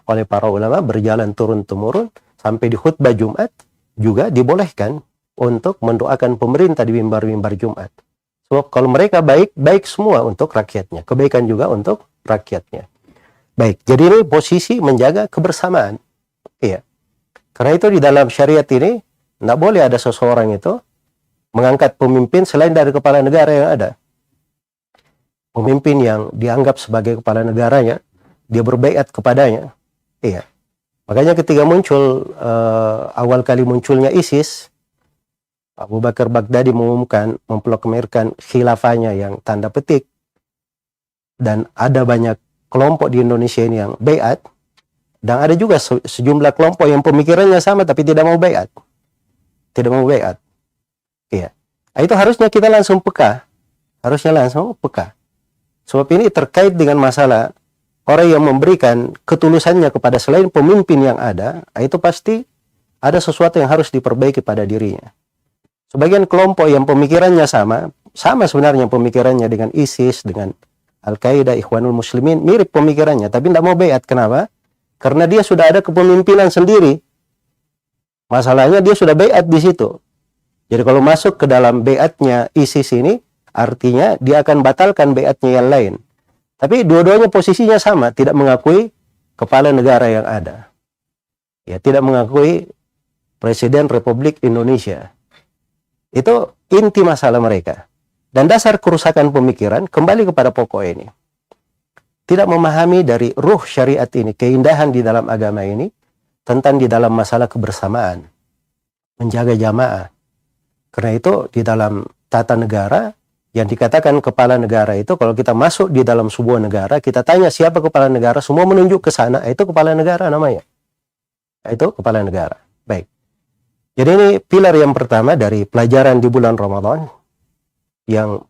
oleh para ulama berjalan turun-temurun sampai di khutbah Jumat juga dibolehkan untuk mendoakan pemerintah di mimbar-mimbar Jumat. Sebab kalau mereka baik, baik semua untuk rakyatnya. Kebaikan juga untuk rakyatnya. Baik, jadi ini posisi menjaga kebersamaan. Iya. Karena itu di dalam syariat ini, tidak boleh ada seseorang itu mengangkat pemimpin selain dari kepala negara yang ada. Pemimpin yang dianggap sebagai kepala negaranya, dia berbaiat kepadanya. Iya. Makanya ketika muncul, awal kali munculnya ISIS, Abu Bakar Baghdadi mengumumkan, memproklamirkan khilafahnya yang tanda petik. Dan ada banyak kelompok di Indonesia ini yang baiat. Dan ada juga sejumlah kelompok yang pemikirannya sama tapi tidak mau baiat. Tidak mau baiat. Iya. Itu harusnya kita langsung peka. Harusnya langsung peka. Sebab ini terkait dengan masalah orang yang memberikan ketulusannya kepada selain pemimpin yang ada, itu pasti ada sesuatu yang harus diperbaiki pada dirinya. Sebagian kelompok yang pemikirannya sama sebenarnya pemikirannya dengan ISIS, dengan Al-Qaeda, Ikhwanul Muslimin, mirip pemikirannya, tapi tidak mau baiat. Kenapa? Karena dia sudah ada kepemimpinan sendiri. Masalahnya dia sudah baiat di situ. Jadi kalau masuk ke dalam baiatnya ISIS ini, artinya dia akan batalkan baiatnya yang lain. Tapi dua-duanya posisinya sama, tidak mengakui kepala negara yang ada. Ya, tidak mengakui Presiden Republik Indonesia. Itu inti masalah mereka. Dan dasar kerusakan pemikiran kembali kepada pokok ini. Tidak memahami dari ruh syariat ini, keindahan di dalam agama ini, tentang di dalam masalah kebersamaan, menjaga jamaah. Karena itu di dalam tata negara, yang dikatakan kepala negara itu, kalau kita masuk di dalam sebuah negara, kita tanya siapa kepala negara, semua menunjuk ke sana, itu kepala negara namanya. Itu kepala negara. Baik. Jadi ini pilar yang pertama dari pelajaran di bulan Ramadan, yang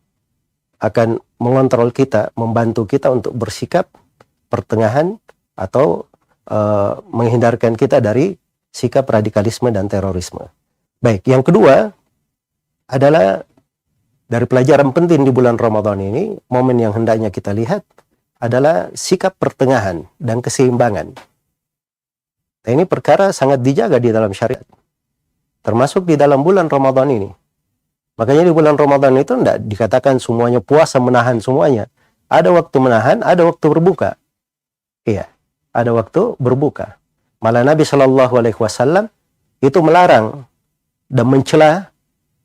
akan mengontrol kita, membantu kita untuk bersikap pertengahan atau menghindarkan kita dari sikap radikalisme dan terorisme. Baik, yang kedua adalah dari pelajaran penting di bulan Ramadan ini, momen yang hendaknya kita lihat adalah sikap pertengahan dan keseimbangan. Nah, ini perkara sangat dijaga di dalam syariat, termasuk di dalam bulan Ramadan ini. Makanya di bulan Ramadan itu tidak dikatakan semuanya puasa menahan semuanya. Ada waktu menahan, ada waktu berbuka. Iya, ada waktu berbuka. Malah Nabi Shallallahu Alaihi Wasallam itu melarang dan mencela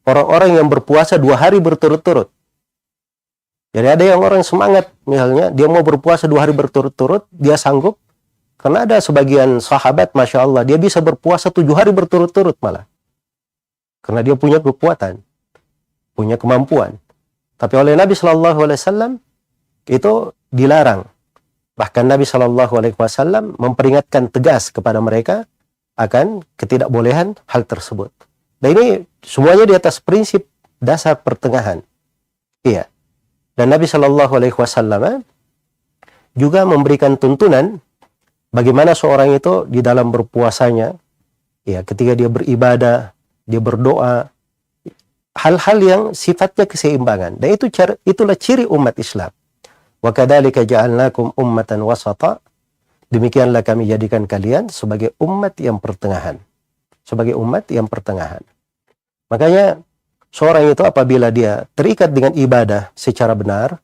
orang-orang yang berpuasa 2 hari berturut-turut. Jadi ada yang orang semangat, misalnya dia mau berpuasa 2 hari berturut-turut, dia sanggup. Karena ada sebagian sahabat, Masya Allah, dia bisa berpuasa 7 hari berturut-turut malah. Karena dia punya kekuatan, punya kemampuan. Tapi oleh Nabi Shallallahu Alaihi Wasallam itu dilarang. Bahkan Nabi Shallallahu Alaihi Wasallam memperingatkan tegas kepada mereka akan ketidakbolehan hal tersebut. Dan ini semuanya di atas prinsip dasar pertengahan. Iya. Dan Nabi Shallallahu Alaihi Wasallam juga memberikan tuntunan bagaimana seorang itu di dalam berpuasanya, ya, ketika dia beribadah, dia berdoa, hal-hal yang sifatnya keseimbangan. Dan itulah ciri umat Islam. Wa kadzalika ja'alnakum ummatan wasata. Demikianlah kami jadikan kalian sebagai umat yang pertengahan. Sebagai umat yang pertengahan. Makanya seorang itu apabila dia terikat dengan ibadah secara benar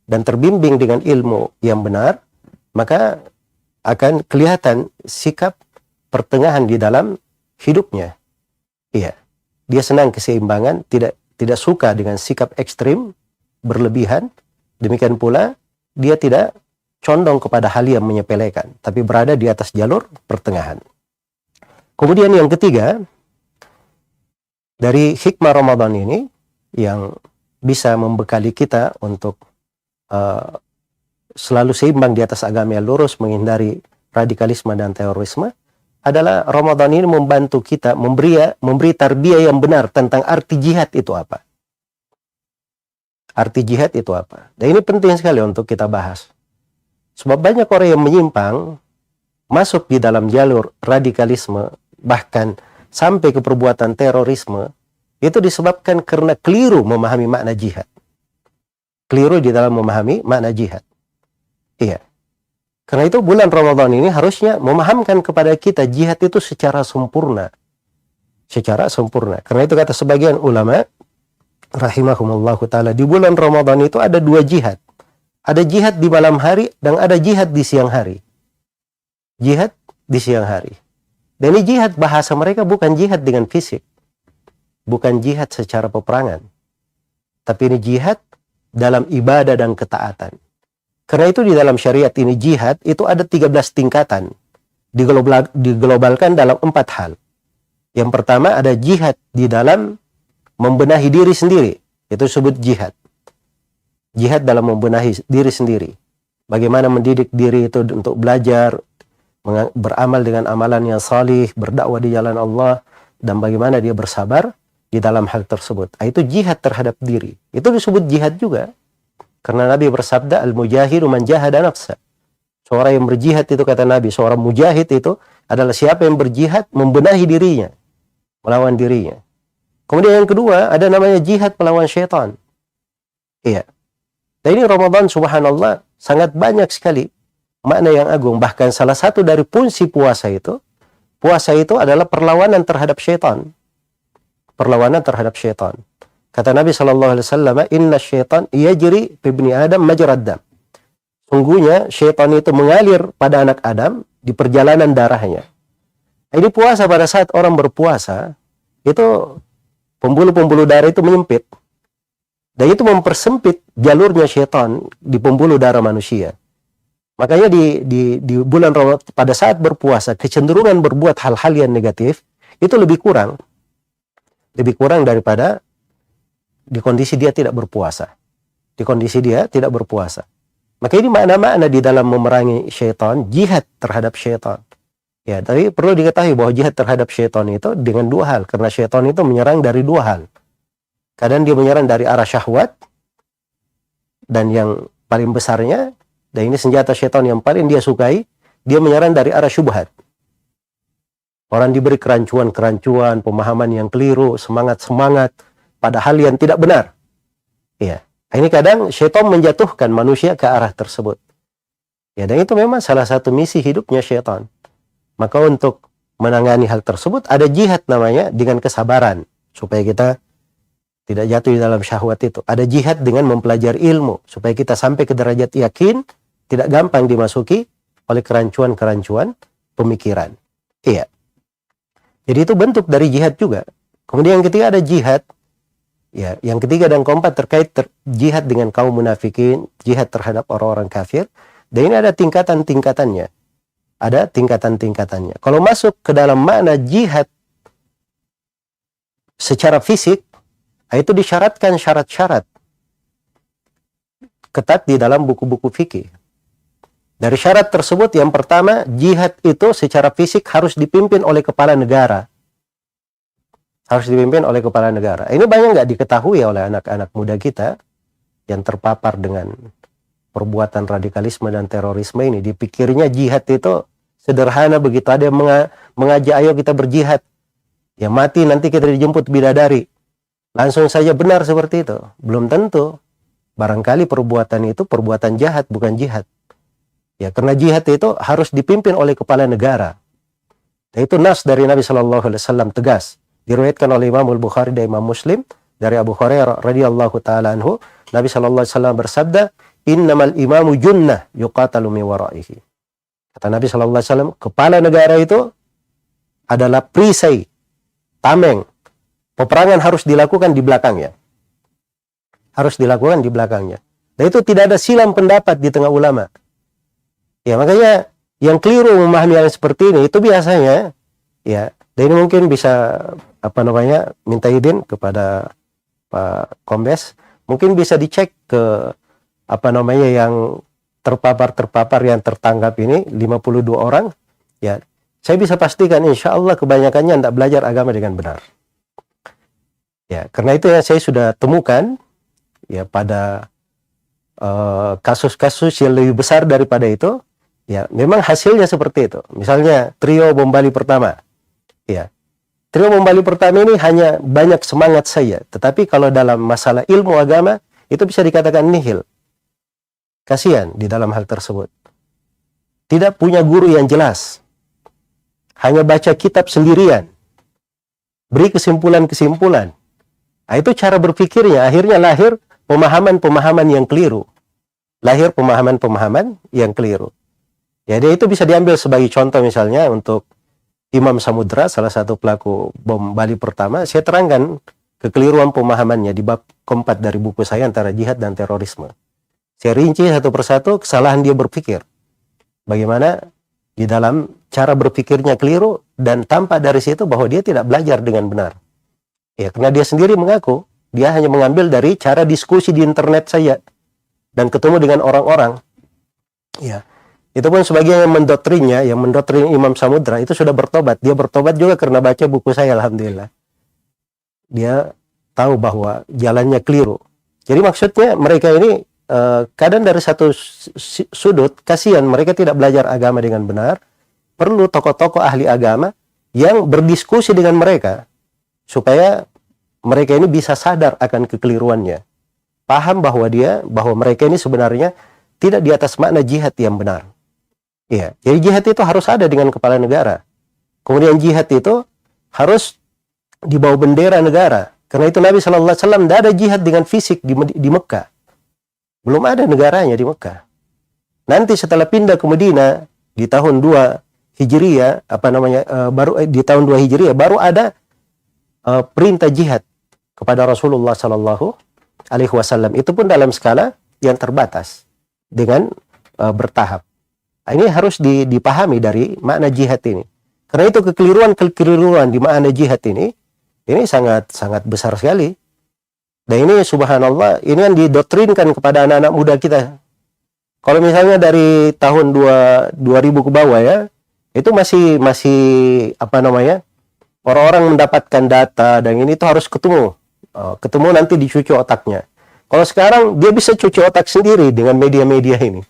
dan terbimbing dengan ilmu yang benar, maka akan kelihatan sikap pertengahan di dalam hidupnya. Iya. Dia senang keseimbangan, tidak suka dengan sikap ekstrim, berlebihan. Demikian pula, dia tidak condong kepada hal yang menyepelekan, tapi berada di atas jalur pertengahan. Kemudian yang ketiga, dari hikmah Ramadan ini, yang bisa membekali kita untuk selalu seimbang di atas agama yang lurus, menghindari radikalisme dan terorisme, adalah Ramadan ini membantu kita memberi tarbiyah yang benar tentang arti jihad itu apa. Arti jihad itu apa. Dan ini penting sekali untuk kita bahas. Sebab banyak orang yang menyimpang, masuk di dalam jalur radikalisme, bahkan sampai ke perbuatan terorisme, itu disebabkan karena keliru memahami makna jihad. Keliru di dalam memahami makna jihad. Iya. Karena itu bulan Ramadan ini harusnya memahamkan kepada kita jihad itu secara sempurna. Secara sempurna. Karena itu kata sebagian ulama, rahimahumullah ta'ala, di bulan Ramadan itu ada 2 jihad. Ada jihad di malam hari dan ada jihad di siang hari. Jihad di siang hari. Dan ini jihad bahasa mereka bukan jihad dengan fisik. Bukan jihad secara peperangan. Tapi ini jihad dalam ibadah dan ketaatan. Karena itu di dalam syariat ini jihad itu ada 13 tingkatan. Diglobalkan dalam 4 hal. Yang pertama ada jihad di dalam membenahi diri sendiri. Itu disebut jihad. Jihad dalam membenahi diri sendiri. Bagaimana mendidik diri itu untuk belajar, beramal dengan amalan yang salih, berdakwah di jalan Allah, dan bagaimana dia bersabar di dalam hal tersebut. Itu jihad terhadap diri. Itu disebut jihad juga. Karena Nabi bersabda, al-mujahidu man jahada nafsa. Seorang yang berjihad itu kata Nabi, seorang mujahid itu adalah siapa yang berjihad membenahi dirinya, melawan dirinya. Kemudian yang kedua, ada namanya jihad melawan syaitan. Iya. Dan ini Ramadan, subhanallah, sangat banyak sekali makna yang agung. Bahkan salah satu dari fungsi puasa itu adalah perlawanan terhadap syaitan. Perlawanan terhadap syaitan. Kata Nabi SAW, inna syaitan yajri fi ibni Adam majrad dam. Sungguhnya syaitan itu mengalir pada anak Adam di perjalanan darahnya. Ini puasa, pada saat orang berpuasa, itu pembuluh-pembuluh darah itu menyempit. Dan itu mempersempit jalurnya syaitan di pembuluh darah manusia. Makanya di bulan Ramadan, pada saat berpuasa, kecenderungan berbuat hal-hal yang negatif itu lebih kurang. Lebih kurang daripada di kondisi dia tidak berpuasa. Di kondisi dia tidak berpuasa. Maka ini makna-makna di dalam memerangi syaitan, jihad terhadap syaitan. Ya, tapi perlu diketahui bahwa jihad terhadap syaitan itu dengan dua hal. Karena syaitan itu menyerang dari dua hal. Kadang dia menyerang dari arah syahwat, dan yang paling besarnya, dan ini senjata syaitan yang paling dia sukai, dia menyerang dari arah syubhat. Orang diberi kerancuan-kerancuan, pemahaman yang keliru, semangat-semangat pada hal yang tidak benar. Ya, ini kadang syaitan menjatuhkan manusia ke arah tersebut. Ya, dan itu memang salah satu misi hidupnya syaitan. Maka untuk menangani hal tersebut ada jihad namanya dengan kesabaran, supaya kita tidak jatuh di dalam syahwat itu. Ada jihad dengan mempelajari ilmu, supaya kita sampai ke derajat yakin, tidak gampang dimasuki oleh kerancuan-kerancuan pemikiran. Iya. Jadi itu bentuk dari jihad juga. Kemudian yang ketiga ada jihad. Ya, yang ketiga dan keempat terkait jihad dengan kaum munafikin, jihad terhadap orang-orang kafir. Dan ini ada tingkatan-tingkatannya. Ada tingkatan-tingkatannya. Kalau masuk ke dalam makna jihad secara fisik, itu disyaratkan syarat-syarat ketat di dalam buku-buku fikih. Dari syarat tersebut, yang pertama, jihad itu secara fisik harus dipimpin oleh kepala negara. Harus dipimpin oleh kepala negara. Ini banyak nggak diketahui oleh anak-anak muda kita yang terpapar dengan perbuatan radikalisme dan terorisme ini. Dipikirnya jihad itu sederhana begitu. Ada yang mengajak, ayo kita berjihad. Ya mati nanti kita dijemput bidadari. Langsung saja benar seperti itu. Belum tentu. Barangkali perbuatan itu perbuatan jahat, bukan jihad. Ya, karena jihad itu harus dipimpin oleh kepala negara. Dan itu nas dari Nabi SAW tegas. Diriwayatkan oleh Imam Al-Bukhari dan Imam Muslim dari Abu Hurairah radhiyallahu taala anhu, Nabi SAW bersabda, "Innamal imamu junnah yuqatalu min waraihi." Kata Nabi SAW, kepala negara itu adalah perisai, tameng. Peperangan harus dilakukan di belakangnya. Harus dilakukan di belakangnya. Dan itu tidak ada silang pendapat di tengah ulama. Ya, makanya yang keliru memahami hal seperti ini itu biasanya, ya, dan ini mungkin bisa minta izin kepada Pak Kombes, mungkin bisa dicek ke yang terpapar yang tertangkap ini 52 orang. Ya, saya bisa pastikan insya Allah kebanyakannya tidak belajar agama dengan benar. Ya, karena itu ya saya sudah temukan ya pada kasus-kasus yang lebih besar daripada itu, ya memang hasilnya seperti itu. Misalnya trio bom Bali pertama, ya trio bom Bali pertama ini hanya banyak semangat saja, tetapi kalau dalam masalah ilmu agama itu bisa dikatakan nihil. Kasihan di dalam hal tersebut. Tidak punya guru yang jelas, hanya baca kitab sendirian, beri kesimpulan-kesimpulan. Nah, itu cara berpikirnya, akhirnya lahir pemahaman-pemahaman yang keliru. Lahir pemahaman-pemahaman yang keliru. Jadi itu bisa diambil sebagai contoh misalnya untuk Imam Samudra, salah satu pelaku bom Bali pertama, saya terangkan kekeliruan pemahamannya di bab keempat dari buku saya antara jihad dan terorisme. Saya rinci satu persatu kesalahan dia berpikir. Bagaimana di dalam cara berpikirnya keliru dan tampak dari situ bahwa dia tidak belajar dengan benar. Ya, karena dia sendiri mengaku, dia hanya mengambil dari cara diskusi di internet saja dan ketemu dengan orang-orang. Ya, itu pun sebagian yang mendoktrin Imam Samudra itu sudah bertobat. Dia bertobat juga karena baca buku saya, alhamdulillah. Dia tahu bahwa jalannya keliru. Jadi maksudnya mereka ini kadang dari satu sudut kasihan mereka tidak belajar agama dengan benar. Perlu tokoh-tokoh ahli agama yang berdiskusi dengan mereka supaya mereka ini bisa sadar akan kekeliruannya. Paham bahwa mereka ini sebenarnya tidak di atas makna jihad yang benar. Ya, jadi jihad itu harus ada dengan kepala negara. Kemudian jihad itu harus di bawah bendera negara. Karena itu Nabi SAW tidak ada jihad dengan fisik di Mekah. Belum ada negaranya di Mekah. Nanti setelah pindah ke Madinah di tahun 2 Hijriah, baru di tahun 2 Hijriah baru ada perintah jihad kepada Rasulullah SAW. Itu pun dalam skala yang terbatas dengan bertahap. Ini harus dipahami dari makna jihad ini. Karena itu kekeliruan di makna jihad ini sangat besar sekali. Dan ini subhanallah, ini yang didoktrinkan kepada anak-anak muda kita. Kalau misalnya dari tahun 2000 ke bawah ya, itu masih orang-orang mendapatkan data dan ini tuh harus ketemu nanti dicuci otaknya. Kalau sekarang dia bisa cuci otak sendiri dengan media-media ini.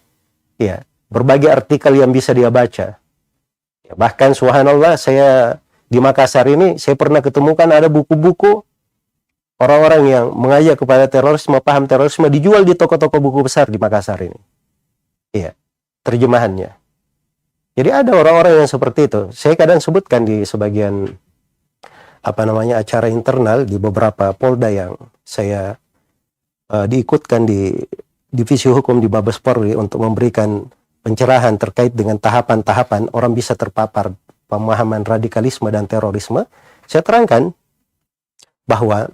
Ya, berbagai artikel yang bisa dia baca. Ya, bahkan subhanallah saya di Makassar ini saya pernah ketemukan ada buku-buku orang-orang yang mengajak kepada terorisme, paham terorisme dijual di toko-toko buku besar di Makassar ini. Iya, terjemahannya. Jadi ada orang-orang yang seperti itu. Saya kadang sebutkan di sebagian acara internal di beberapa Polda yang saya diikutkan di divisi hukum di Mabes Polri untuk memberikan pencerahan terkait dengan tahapan-tahapan orang bisa terpapar pemahaman radikalisme dan terorisme. Saya terangkan bahwa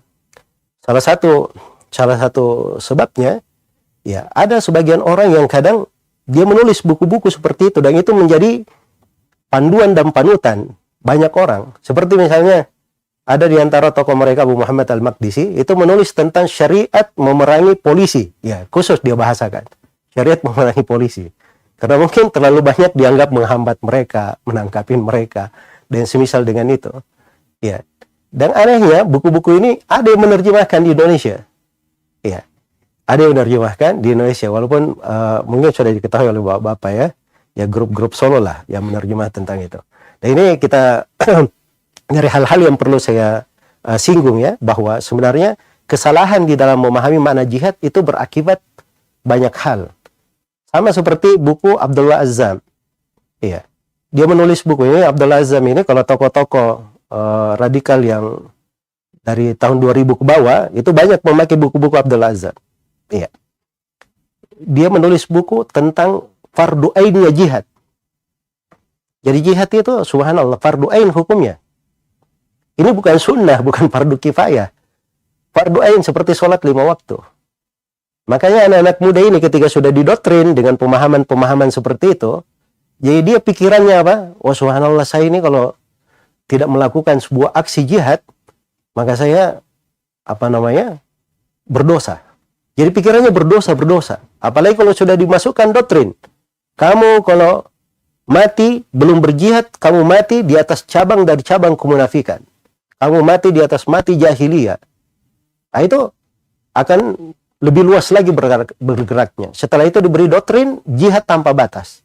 salah satu sebabnya ya ada sebagian orang yang kadang dia menulis buku-buku seperti itu dan itu menjadi panduan dan panutan banyak orang. Seperti misalnya ada di antara tokoh mereka Abu Muhammad Al-Maqdisi itu menulis tentang syariat memerangi polisi. Ya, khusus dia bahasakan. Syariat memerangi polisi. Karena mungkin terlalu banyak dianggap menghambat mereka, menangkapin mereka dan semisal dengan itu. Ya. Dan anehnya buku-buku ini ada yang menerjemahkan di Indonesia. Ya. Ada yang menerjemahkan di Indonesia walaupun mungkin sudah diketahui oleh Bapak-bapak ya. Ya grup-grup Solo lah yang menerjemah tentang itu. Dan ini kita dari hal-hal yang perlu saya singgung ya, bahwa sebenarnya kesalahan di dalam memahami makna jihad itu berakibat banyak hal. Sama seperti buku Abdullah Azzam. Iya. Dia menulis buku ini, Abdullah Azzam ini kalau tokoh-tokoh radikal yang dari tahun 2000 ke bawah, itu banyak memakai buku-buku Abdullah Azzam. Iya. Dia menulis buku tentang fardu ainnya jihad. Jadi jihad itu subhanallah fardu ain hukumnya. Ini bukan sunnah, bukan fardu kifayah. Fardu ain seperti sholat 5 waktu. Makanya anak-anak muda ini ketika sudah didoktrin dengan pemahaman-pemahaman seperti itu, jadi dia pikirannya apa? Oh subhanallah, saya ini kalau tidak melakukan sebuah aksi jihad, maka saya berdosa. Jadi pikirannya berdosa. Apalagi kalau sudah dimasukkan doktrin. Kamu kalau mati belum berjihad, kamu mati di atas cabang dari cabang kemunafikan. Kamu mati di atas mati jahiliyah. Nah, itu akan lebih luas lagi bergeraknya. Setelah itu diberi doktrin jihad tanpa batas.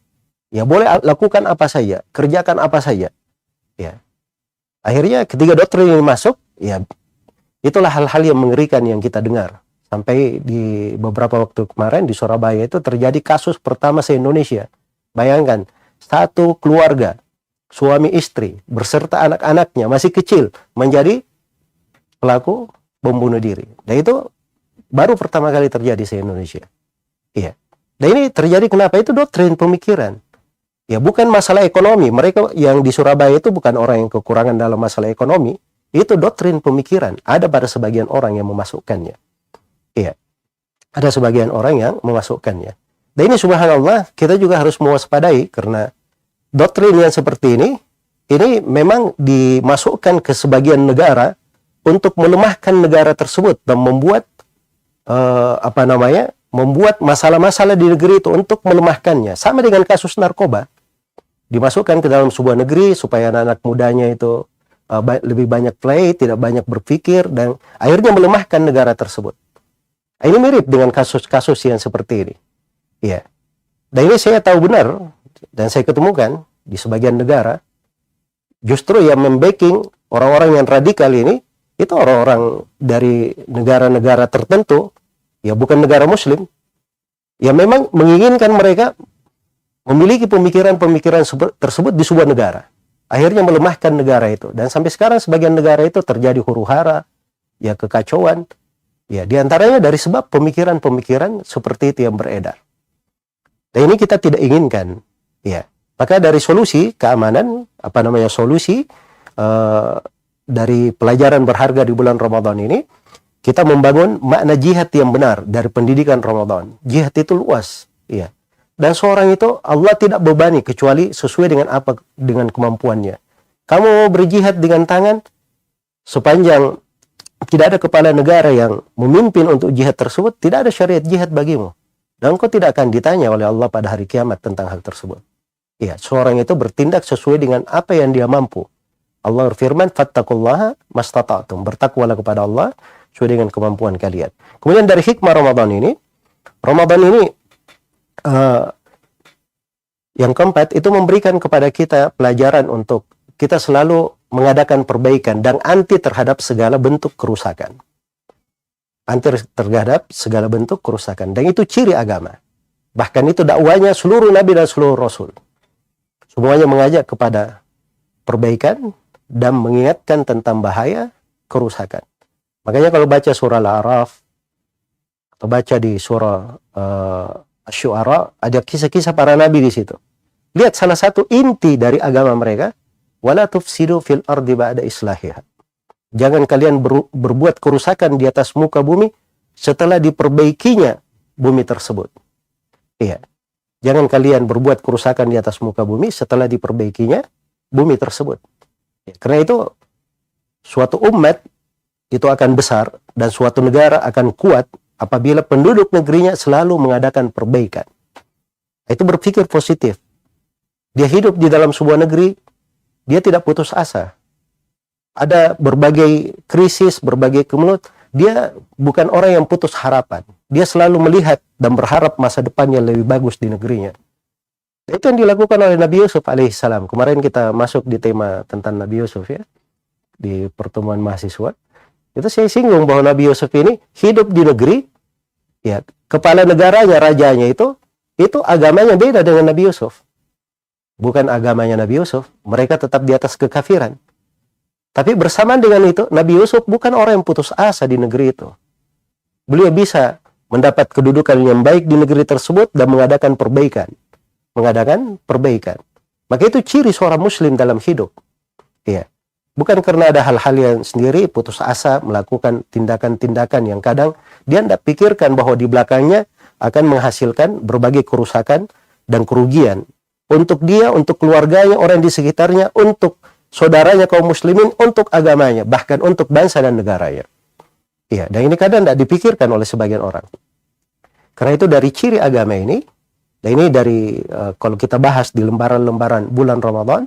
Ya boleh lakukan apa saja, kerjakan apa saja. Ya. Akhirnya ketika doktrin ini masuk, ya itulah hal-hal yang mengerikan yang kita dengar. Sampai di beberapa waktu kemarin di Surabaya itu terjadi kasus pertama se-Indonesia. Bayangkan, satu keluarga, suami istri, beserta anak-anaknya masih kecil, menjadi pelaku bom bunuh diri. Dan itu baru pertama kali terjadi se-Indonesia. Iya. Dan ini terjadi kenapa? Itu doktrin pemikiran. Ya bukan masalah ekonomi. Mereka yang di Surabaya itu bukan orang yang kekurangan dalam masalah ekonomi. Itu doktrin pemikiran. Ada pada sebagian orang yang memasukkannya. Iya. Ada sebagian orang yang memasukkannya. Dan ini subhanallah kita juga harus mewaspadai karena doktrin yang seperti ini memang dimasukkan ke sebagian negara untuk melemahkan negara tersebut dan membuat membuat masalah-masalah di negeri itu untuk melemahkannya. Sama dengan kasus narkoba. Dimasukkan ke dalam sebuah negeri supaya anak-anak mudanya itu lebih banyak play, tidak banyak berpikir dan akhirnya melemahkan negara tersebut. Ini mirip dengan kasus-kasus yang seperti ini. Ya. Dan ini saya tahu benar dan saya ketemukan di sebagian negara justru yang membacking orang-orang yang radikal ini itu orang-orang dari negara-negara tertentu, ya bukan negara muslim, ya memang menginginkan mereka memiliki pemikiran-pemikiran tersebut di sebuah negara. Akhirnya melemahkan negara itu. Dan sampai sekarang sebagian negara itu terjadi huru-hara, ya kekacauan, ya diantaranya dari sebab pemikiran-pemikiran seperti itu yang beredar. Dan ini kita tidak inginkan, ya. Maka dari solusi keamanan, solusi dari pelajaran berharga di bulan Ramadan ini, kita membangun makna jihad yang benar dari pendidikan Ramadan. Jihad itu luas, ya. Dan seorang itu Allah tidak bebani kecuali sesuai dengan kemampuannya. Kamu mau berjihad dengan tangan, sepanjang tidak ada kepala negara yang memimpin untuk jihad tersebut, tidak ada syariat jihad bagimu. Dan engkau tidak akan ditanya oleh Allah pada hari kiamat tentang hal tersebut. Ya, seorang itu bertindak sesuai dengan apa yang dia mampu. Allah berfirman, "Fattaqullaha mastata'tum." Bertakwalah kepada Allah sesuai dengan kemampuan kalian. Kemudian dari hikmah Ramadan ini yang keempat itu memberikan kepada kita pelajaran untuk kita selalu mengadakan perbaikan dan anti terhadap segala bentuk kerusakan. Anti terhadap segala bentuk kerusakan. Dan itu ciri agama. Bahkan itu dakwanya seluruh nabi dan seluruh rasul. Semuanya mengajak kepada perbaikan dan mengingatkan tentang bahaya kerusakan. Makanya kalau baca surah Al-A'raf atau baca di surah Asy-Syu'ara, ada kisah-kisah para nabi di situ. Lihat salah satu inti dari agama mereka, wala tufsidu fil ardi ba'da islahiha. Jangan kalian berbuat kerusakan di atas muka bumi setelah diperbaikinya bumi tersebut. Iya. Jangan kalian berbuat kerusakan di atas muka bumi setelah diperbaikinya bumi tersebut. Ya, karena itu suatu umat itu akan besar dan suatu negara akan kuat apabila penduduk negerinya selalu mengadakan perbaikan. Itu berpikir positif. Dia hidup di dalam sebuah negeri, dia tidak putus asa. Ada berbagai krisis, berbagai kemelut, dia bukan orang yang putus harapan. Dia selalu melihat dan berharap masa depan yang lebih bagus di negerinya. Itu yang dilakukan oleh Nabi Yusuf alaihissalam. Kemarin kita masuk di tema tentang Nabi Yusuf ya, di pertemuan mahasiswa. Itu saya singgung bahwa Nabi Yusuf ini hidup di negeri, ya kepala negaranya, rajanya itu agamanya beda dengan Nabi Yusuf. Bukan agamanya Nabi Yusuf, mereka tetap di atas kekafiran. Tapi bersamaan dengan itu, Nabi Yusuf bukan orang yang putus asa di negeri itu. Beliau bisa mendapat kedudukan yang baik di negeri tersebut dan mengadakan perbaikan. Maka itu ciri seorang muslim dalam hidup. Ya. Bukan karena ada hal-hal yang sendiri putus asa melakukan tindakan-tindakan yang kadang dia tidak pikirkan bahwa di belakangnya akan menghasilkan berbagai kerusakan dan kerugian. Untuk dia, untuk keluarganya, orang di sekitarnya, untuk saudaranya kaum muslimin, untuk agamanya, bahkan untuk bangsa dan negaranya. Ya, dan ini kadang tidak dipikirkan oleh sebagian orang. Karena itu dari ciri agama ini, dan ini dari kalau kita bahas di lembaran-lembaran bulan Ramadan,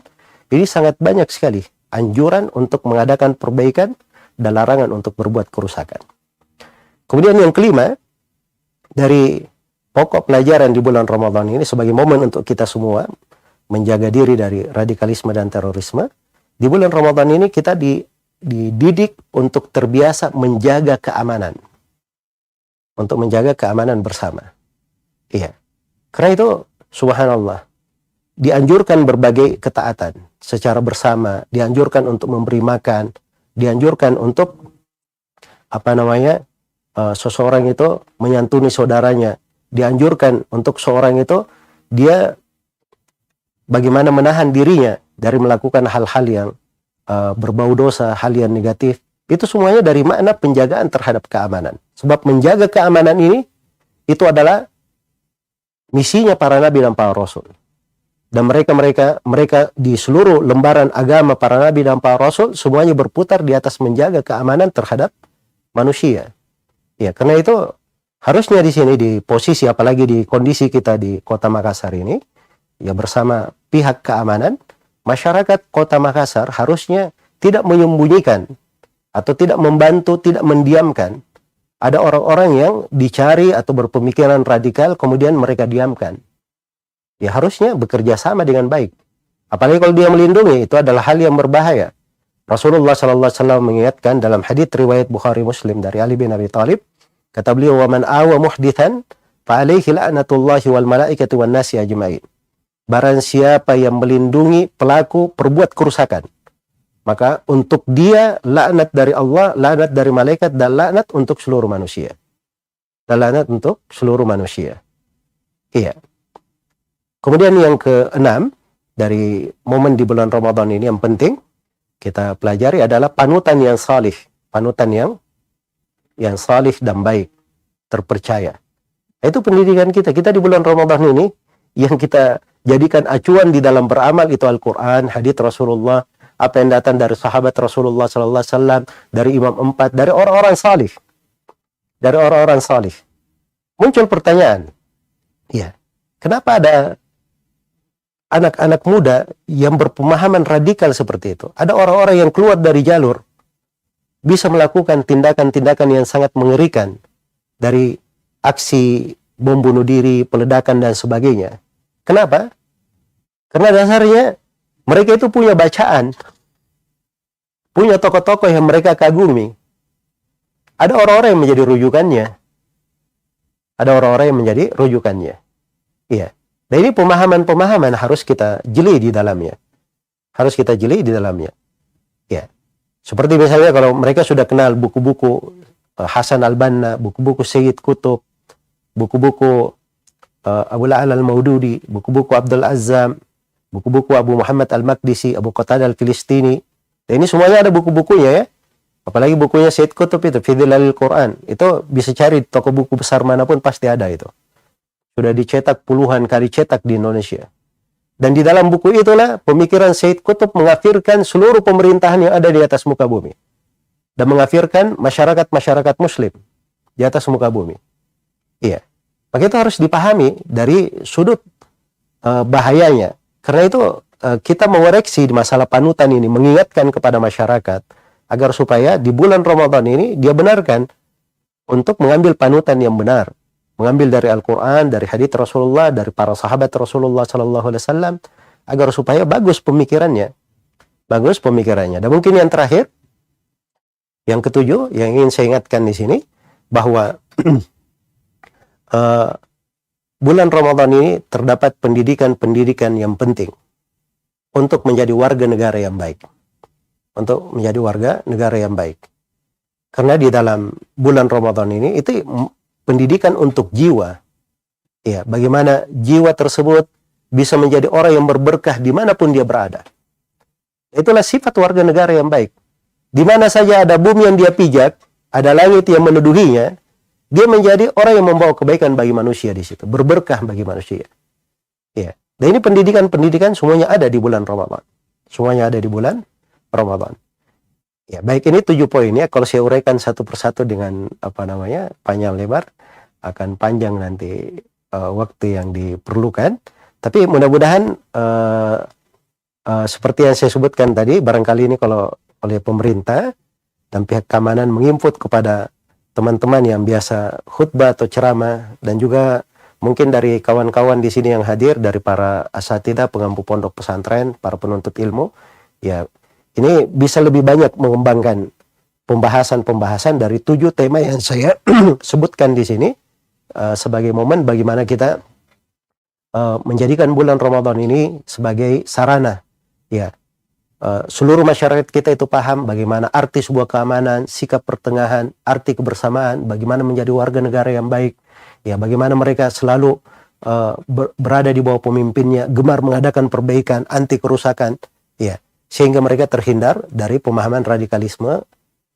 ini sangat banyak sekali anjuran untuk mengadakan perbaikan dan larangan untuk berbuat kerusakan. Kemudian yang kelima, dari pokok pelajaran di bulan Ramadan ini sebagai momen untuk kita semua menjaga diri dari radikalisme dan terorisme. Di bulan Ramadan ini kita dididik untuk terbiasa menjaga keamanan. Untuk menjaga keamanan bersama. Iya. Karena itu, subhanallah, dianjurkan berbagai ketaatan secara bersama, dianjurkan untuk memberi makan, dianjurkan untuk seseorang itu menyantuni saudaranya, dianjurkan untuk seorang itu dia bagaimana menahan dirinya dari melakukan hal-hal yang berbau dosa, hal yang negatif. Itu semuanya dari makna penjagaan terhadap keamanan. Sebab menjaga keamanan ini itu adalah misinya para nabi dan para rasul. Dan mereka di seluruh lembaran agama para nabi dan para rasul semuanya berputar di atas menjaga keamanan terhadap manusia. Ya, karena itu harusnya di sini di posisi apalagi di kondisi kita di Kota Makassar ini, ya bersama pihak keamanan, masyarakat Kota Makassar harusnya tidak menyembunyikan atau tidak membantu, tidak mendiamkan. Ada orang-orang yang dicari atau berpemikiran radikal kemudian mereka diamkan. Ya harusnya bekerja sama dengan baik. Apalagi kalau dia melindungi, itu adalah hal yang berbahaya. Rasulullah sallallahu alaihi wasallam mengingatkan dalam hadits riwayat Bukhari Muslim dari Ali bin Abi Thalib, kata beliau, "Wa man awa muhditsan fa alaihi la'natullahi wal malaikati wan nasi ajma'in." Barang siapa yang melindungi pelaku perbuat kerusakan, maka untuk dia laknat dari Allah, laknat dari malaikat, dan laknat untuk seluruh manusia. Dan laknat untuk seluruh manusia. Iya. Kemudian yang keenam, dari momen di bulan Ramadan ini yang penting kita pelajari adalah panutan yang salih. Panutan yang salih dan baik, terpercaya. Itu pendidikan kita. Kita di bulan Ramadan ini, yang kita jadikan acuan di dalam beramal itu Al-Quran, hadits Rasulullah, apa yang datang dari sahabat Rasulullah sallallahu alaihi wasallam, dari Imam 4, dari orang-orang salih. Dari orang-orang salih. Muncul pertanyaan, ya, kenapa ada anak-anak muda yang berpemahaman radikal seperti itu? Ada orang-orang yang keluar dari jalur, bisa melakukan tindakan-tindakan yang sangat mengerikan, dari aksi bom bunuh diri, peledakan, dan sebagainya. Kenapa? Karena dasarnya mereka itu punya bacaan, punya tokoh-tokoh yang mereka kagumi. Ada orang-orang yang menjadi rujukannya. Ada orang-orang yang menjadi rujukannya. Iya. Dan ini pemahaman-pemahaman harus kita jeli di dalamnya. Harus kita jeli di dalamnya. Ya. Seperti misalnya kalau mereka sudah kenal buku-buku Hasan al-Banna, buku-buku Sayyid Qutb, buku-buku Abu La'al al-Maududi, buku-buku Abdul Azzam, buku-buku Abu Muhammad al-Maqdisi, Abu Qatadah al-Filistini. Dan ini semuanya ada buku-bukunya ya. Apalagi bukunya Sayyid Qutb itu, Fi Dhilalil Quran. Itu bisa cari di toko buku besar manapun pasti ada itu. Sudah dicetak puluhan kali cetak di Indonesia. Dan di dalam buku itulah pemikiran Sayyid Qutb mengafirkan seluruh pemerintahan yang ada di atas muka bumi. Dan mengafirkan masyarakat-masyarakat muslim di atas muka bumi. Iya. Maka itu harus dipahami dari sudut bahayanya. Karena itu kita mengoreksi di masalah panutan ini, mengingatkan kepada masyarakat agar supaya di bulan Ramadan ini dia benarkan untuk mengambil panutan yang benar, mengambil dari Al-Quran, dari hadits Rasulullah, dari para sahabat Rasulullah Sallallahu Alaihi Wasallam, agar supaya bagus pemikirannya, Dan mungkin yang terakhir, yang ketujuh, yang ingin saya ingatkan di sini, bahwa bulan Ramadan ini terdapat pendidikan-pendidikan yang penting untuk menjadi warga negara yang baik. Untuk menjadi warga negara yang baik. Karena di dalam bulan Ramadan ini itu pendidikan untuk jiwa. Ya, bagaimana jiwa tersebut bisa menjadi orang yang berberkah dimanapun dia berada. Itulah sifat warga negara yang baik. Di mana saja ada bumi yang dia pijak, ada langit yang meneduhinya, dia menjadi orang yang membawa kebaikan bagi manusia di situ, berberkah bagi manusia. Ya. Dan ini pendidikan semuanya ada di bulan Ramadan. Semuanya ada di bulan Ramadan. Ya, baik, ini 7 poin ya. Kalau saya uraikan satu persatu dengan panjang lebar, akan panjang nanti waktu yang diperlukan. Tapi mudah-mudahan seperti yang saya sebutkan tadi, barangkali ini kalau oleh pemerintah dan pihak keamanan menginput kepada teman-teman yang biasa khutbah atau ceramah, dan juga mungkin dari kawan-kawan di sini yang hadir, dari para asatidzah, pengampu pondok pesantren, para penuntut ilmu, ya ini bisa lebih banyak mengembangkan pembahasan-pembahasan dari 7 tema yang saya sebutkan di sini sebagai momen bagaimana kita menjadikan bulan Ramadan ini sebagai sarana, ya, seluruh masyarakat kita itu paham bagaimana arti sebuah keamanan, sikap pertengahan, arti kebersamaan, bagaimana menjadi warga negara yang baik, ya, bagaimana mereka selalu berada di bawah pemimpinnya, gemar mengadakan perbaikan, anti kerusakan, ya, sehingga mereka terhindar dari pemahaman radikalisme,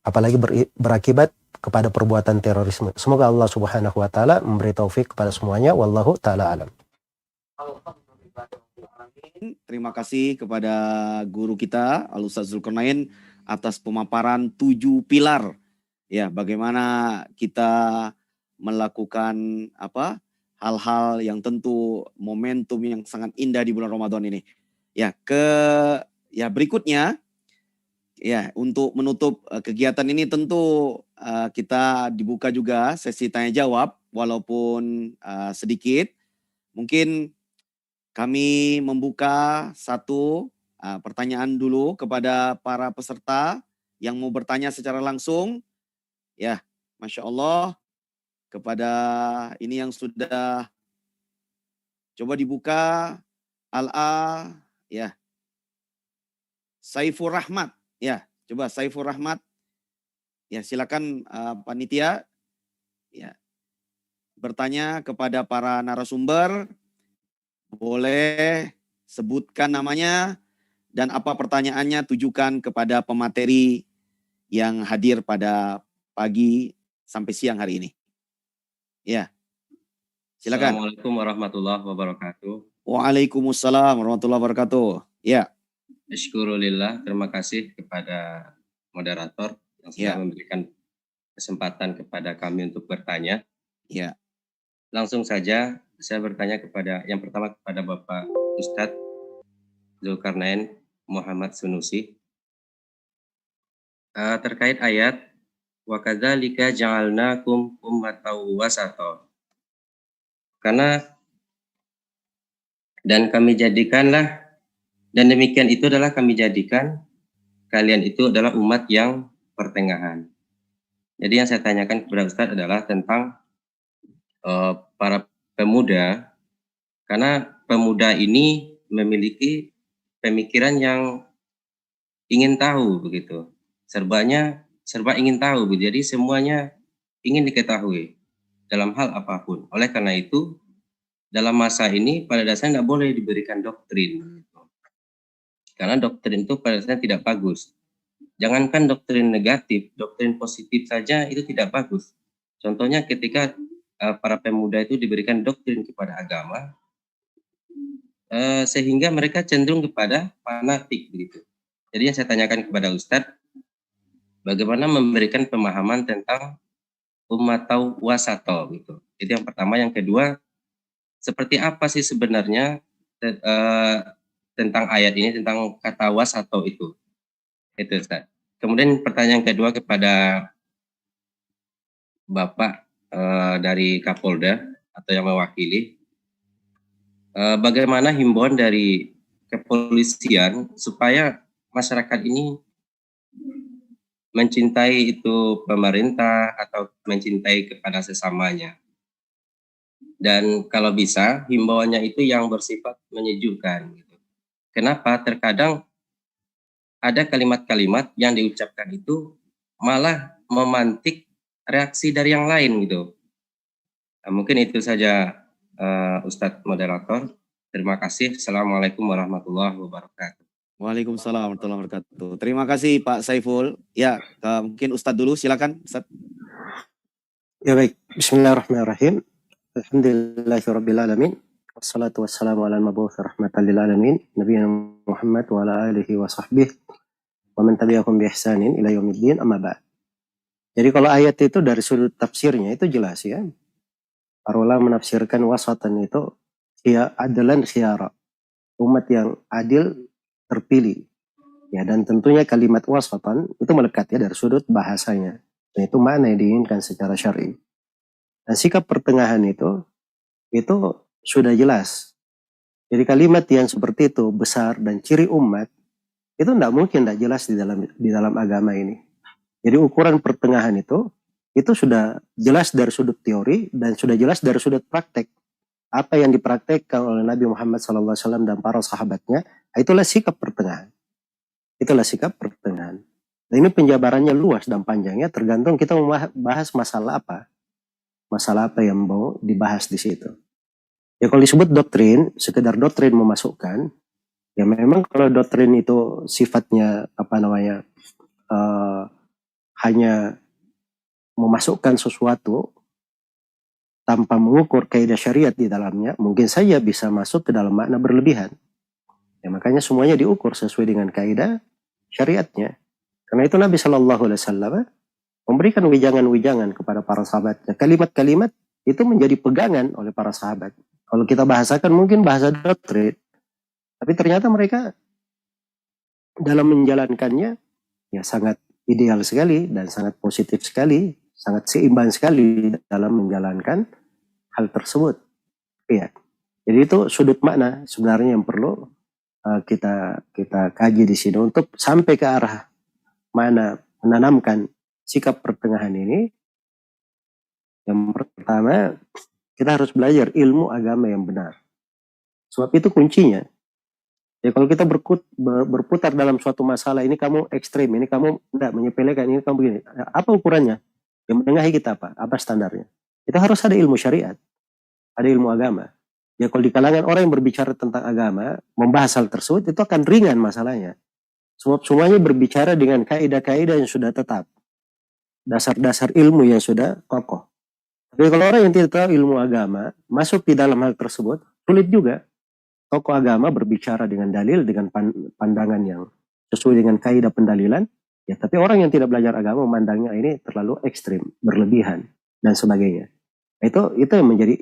apalagi berakibat kepada perbuatan terorisme. Semoga Allah Subhanahu wa taala memberi taufik kepada semuanya. Wallahu taala alam. Terima kasih kepada guru kita Al-Ustaz Zulkarnain atas pemaparan 7 pilar, ya, bagaimana kita melakukan hal-hal yang tentu momentum yang sangat indah di bulan Ramadan ini. Ya, berikutnya, ya, untuk menutup kegiatan ini tentu kita dibuka juga sesi tanya jawab, walaupun sedikit. Mungkin kami membuka satu pertanyaan dulu kepada para peserta yang mau bertanya secara langsung. Ya, Masya Allah. Kepada ini yang sudah coba dibuka. Al-A, ya. Saifur Rahmat, ya. Coba Saifur Rahmat. Ya, silakan panitia. Ya. Bertanya kepada para narasumber. Boleh sebutkan namanya dan apa pertanyaannya, tujukan kepada pemateri yang hadir pada pagi sampai siang hari ini. Ya. Silakan. Assalamualaikum warahmatullahi wabarakatuh. Waalaikumsalam warahmatullahi wabarakatuh. Ya. Syukurillah, terima kasih kepada moderator yang sudah memberikan kesempatan kepada kami untuk bertanya. Ya. Langsung saja saya bertanya kepada yang pertama kepada Bapak Ustadz Zulkarnain Muhammad Sunusi terkait ayat wa kadzalika ja'alnakum ummatan wasata. Karena dan kami jadikanlah dan demikian itu adalah kami jadikan kalian itu adalah umat yang pertengahan. Jadi yang saya tanyakan kepada Ustadz adalah tentang para pemuda, karena pemuda ini memiliki pemikiran yang ingin tahu begitu, serba ingin tahu begitu. Jadi semuanya ingin diketahui dalam hal apapun. Oleh karena itu dalam masa ini pada dasarnya tidak boleh diberikan doktrin, karena doktrin itu pada dasarnya tidak bagus. Jangankan doktrin negatif, doktrin positif saja itu tidak bagus. Contohnya ketika para pemuda itu diberikan doktrin kepada agama, sehingga mereka cenderung kepada fanatik begitu. Jadi yang saya tanyakan kepada Ustadz, bagaimana memberikan pemahaman tentang ummatau wasato gitu. Itu yang pertama. Yang kedua, seperti apa sih sebenarnya tentang ayat ini, tentang kata wasato itu Ustadz. Kemudian pertanyaan kedua kepada Bapak dari Kapolda atau yang mewakili, bagaimana himbauan dari kepolisian supaya masyarakat ini mencintai itu pemerintah atau mencintai kepada sesamanya, dan kalau bisa himbauannya itu yang bersifat menyejukkan gitu. Kenapa? Terkadang ada kalimat-kalimat yang diucapkan itu malah memantik reaksi dari yang lain gitu. Nah, mungkin itu saja Ustadz moderator. Terima kasih. Assalamualaikum warahmatullahi wabarakatuh. Waalaikumsalam warahmatullahi wabarakatuh. Terima kasih Pak Saiful. Ya, mungkin Ustadz dulu, silakan Ustadz. Ya baik, bismillahirrahmanirrahim. Alhamdulillahirabbil alamin. Wassalatu wassalamu ala al-mab'uts rahmatan lil alamin, nabiyina Muhammad wa ala alihi wa sahbihi wa man tabi'ahum bi ihsanin ila yaumiddin, amma ba'd. Jadi kalau ayat itu dari sudut tafsirnya itu jelas ya. Para ulama menafsirkan wasatan itu ya adalan khiyara, umat yang adil terpilih. Ya, dan tentunya kalimat wasatan itu melekat ya dari sudut bahasanya. Dan itu makna yang diinginkan secara syar'i. Dan sikap pertengahan itu sudah jelas. Jadi kalimat yang seperti itu besar dan ciri umat itu tidak mungkin tidak jelas di dalam agama ini. Jadi ukuran pertengahan itu sudah jelas dari sudut teori dan sudah jelas dari sudut praktek. Apa yang dipraktekkan oleh Nabi Muhammad SAW dan para sahabatnya, itulah sikap pertengahan. Itulah sikap pertengahan. Dan ini penjabarannya luas dan panjangnya, tergantung kita membahas masalah apa. Masalah apa yang mau dibahas di situ. Ya kalau disebut doktrin, sekedar doktrin memasukkan, ya memang kalau doktrin itu sifatnya hanya memasukkan sesuatu tanpa mengukur kaidah syariat di dalamnya, mungkin saja bisa masuk ke dalam makna berlebihan. Ya makanya semuanya diukur sesuai dengan kaidah syariatnya. Karena itu Nabi Shallallahu Alaihi Wasallam memberikan wijangan-wijangan kepada para sahabatnya. Kalimat-kalimat itu menjadi pegangan oleh para sahabat. Kalau kita bahasakan mungkin bahasa doktrin, tapi ternyata mereka dalam menjalankannya ya sangat ideal sekali dan sangat positif sekali, sangat seimbang sekali dalam menjalankan hal tersebut. Ya. Jadi itu sudut makna sebenarnya yang perlu kita kaji di sini untuk sampai ke arah mana menanamkan sikap pertengahan ini. Yang pertama, kita harus belajar ilmu agama yang benar. Sebab itu kuncinya. Ya kalau kita berputar dalam suatu masalah, ini kamu ekstrim, ini kamu enggak menyepelekan, ini kamu begini. Apa ukurannya? Yang menengahi kita apa? Apa standarnya? Kita harus ada ilmu syariat, ada ilmu agama. Ya kalau di kalangan orang yang berbicara tentang agama, membahas hal tersebut, itu akan ringan masalahnya. Sebab semuanya berbicara dengan kaidah-kaidah yang sudah tetap. Dasar-dasar ilmu yang sudah kokoh. Tapi kalau orang yang tidak tahu ilmu agama, masuk di dalam hal tersebut, sulit juga. Tokoh agama berbicara dengan dalil, dengan pandangan yang sesuai dengan kaidah pendalilan. Ya, tapi orang yang tidak belajar agama memandangnya ini terlalu ekstrim, berlebihan, dan sebagainya. Itu yang menjadi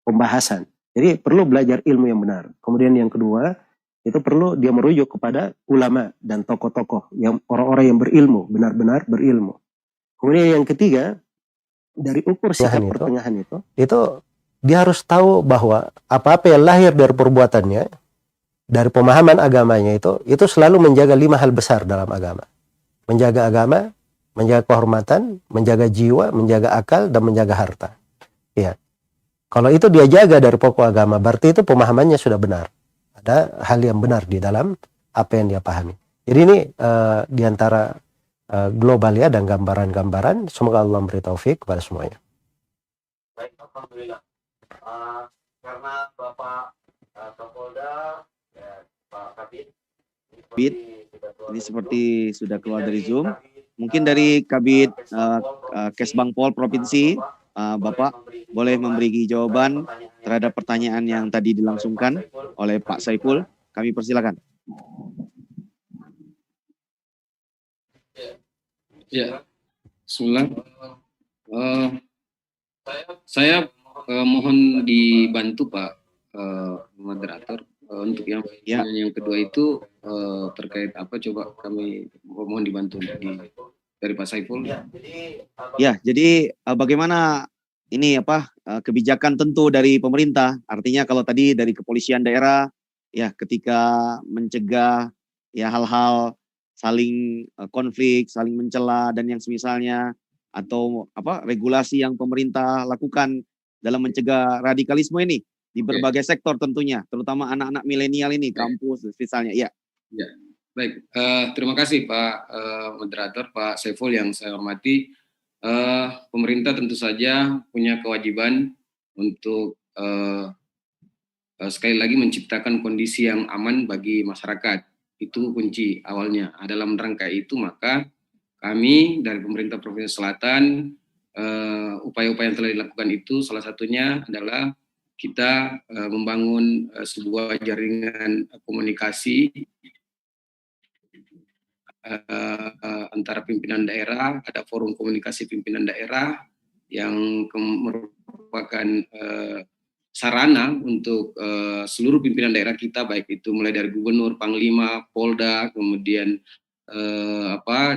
pembahasan. Jadi perlu belajar ilmu yang benar. Kemudian yang kedua, itu perlu dia merujuk kepada ulama dan tokoh-tokoh, yang orang-orang yang berilmu, benar-benar berilmu. Kemudian yang ketiga, dari ukur sikap pertengahan itu dia harus tahu bahwa apa-apa yang lahir dari perbuatannya, dari pemahaman agamanya itu selalu menjaga 5 hal besar dalam agama. Menjaga agama, menjaga kehormatan, menjaga jiwa, menjaga akal, dan menjaga harta. Ya. Kalau itu dia jaga dari pokok agama, berarti itu pemahamannya sudah benar. Ada hal yang benar di dalam apa yang dia pahami. Jadi ini diantara global ya, dan gambaran-gambaran. Semoga Allah memberi taufik kepada semuanya. Baik, alhamdulillah. Karena Bapak Kapolda, ya, Pak Kabid, ini seperti sudah keluar dari Zoom. Mungkin dari Kabid Kesbang Pol Provinsi, Bapak boleh memberi jawaban terhadap pertanyaan yang tadi dilangsungkan oleh Pak Saiful. Kami persilakan. Ya, bismillah. Saya mohon dibantu Pak moderator untuk yang kedua itu terkait apa, coba kami mohon dibantu dari Pak Saiful. Ya, jadi bagaimana ini kebijakan tentu dari pemerintah, artinya kalau tadi dari kepolisian daerah ya ketika mencegah ya hal-hal saling konflik, saling mencela dan yang semisalnya, atau regulasi yang pemerintah lakukan dalam mencegah radikalisme ini di berbagai sektor tentunya, terutama anak-anak milenial ini, kampus misalnya. Ya. Ya. Baik, terima kasih Pak moderator, Pak Saiful yang saya hormati. Pemerintah tentu saja punya kewajiban untuk sekali lagi menciptakan kondisi yang aman bagi masyarakat. Itu kunci awalnya. Dalam rangka itu maka kami dari pemerintah Provinsi Selatan, upaya-upaya yang telah dilakukan itu salah satunya adalah kita membangun sebuah jaringan komunikasi antara pimpinan daerah. Ada forum komunikasi pimpinan daerah yang merupakan sarana untuk seluruh pimpinan daerah kita, baik itu mulai dari gubernur, panglima, polda, kemudian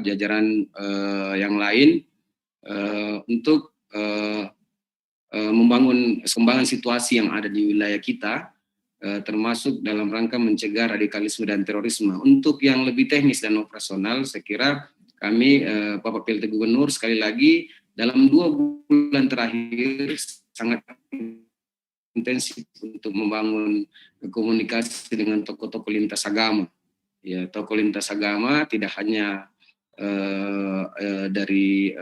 jajaran yang lain untuk membangun kembangan situasi yang ada di wilayah kita, termasuk dalam rangka mencegah radikalisme dan terorisme. Untuk yang lebih teknis dan operasional, saya kira kami Bapak PLT Gubernur sekali lagi dalam 2 bulan terakhir sangat intensif untuk membangun komunikasi dengan tokoh-tokoh lintas agama. Ya, tokoh lintas agama tidak hanya dari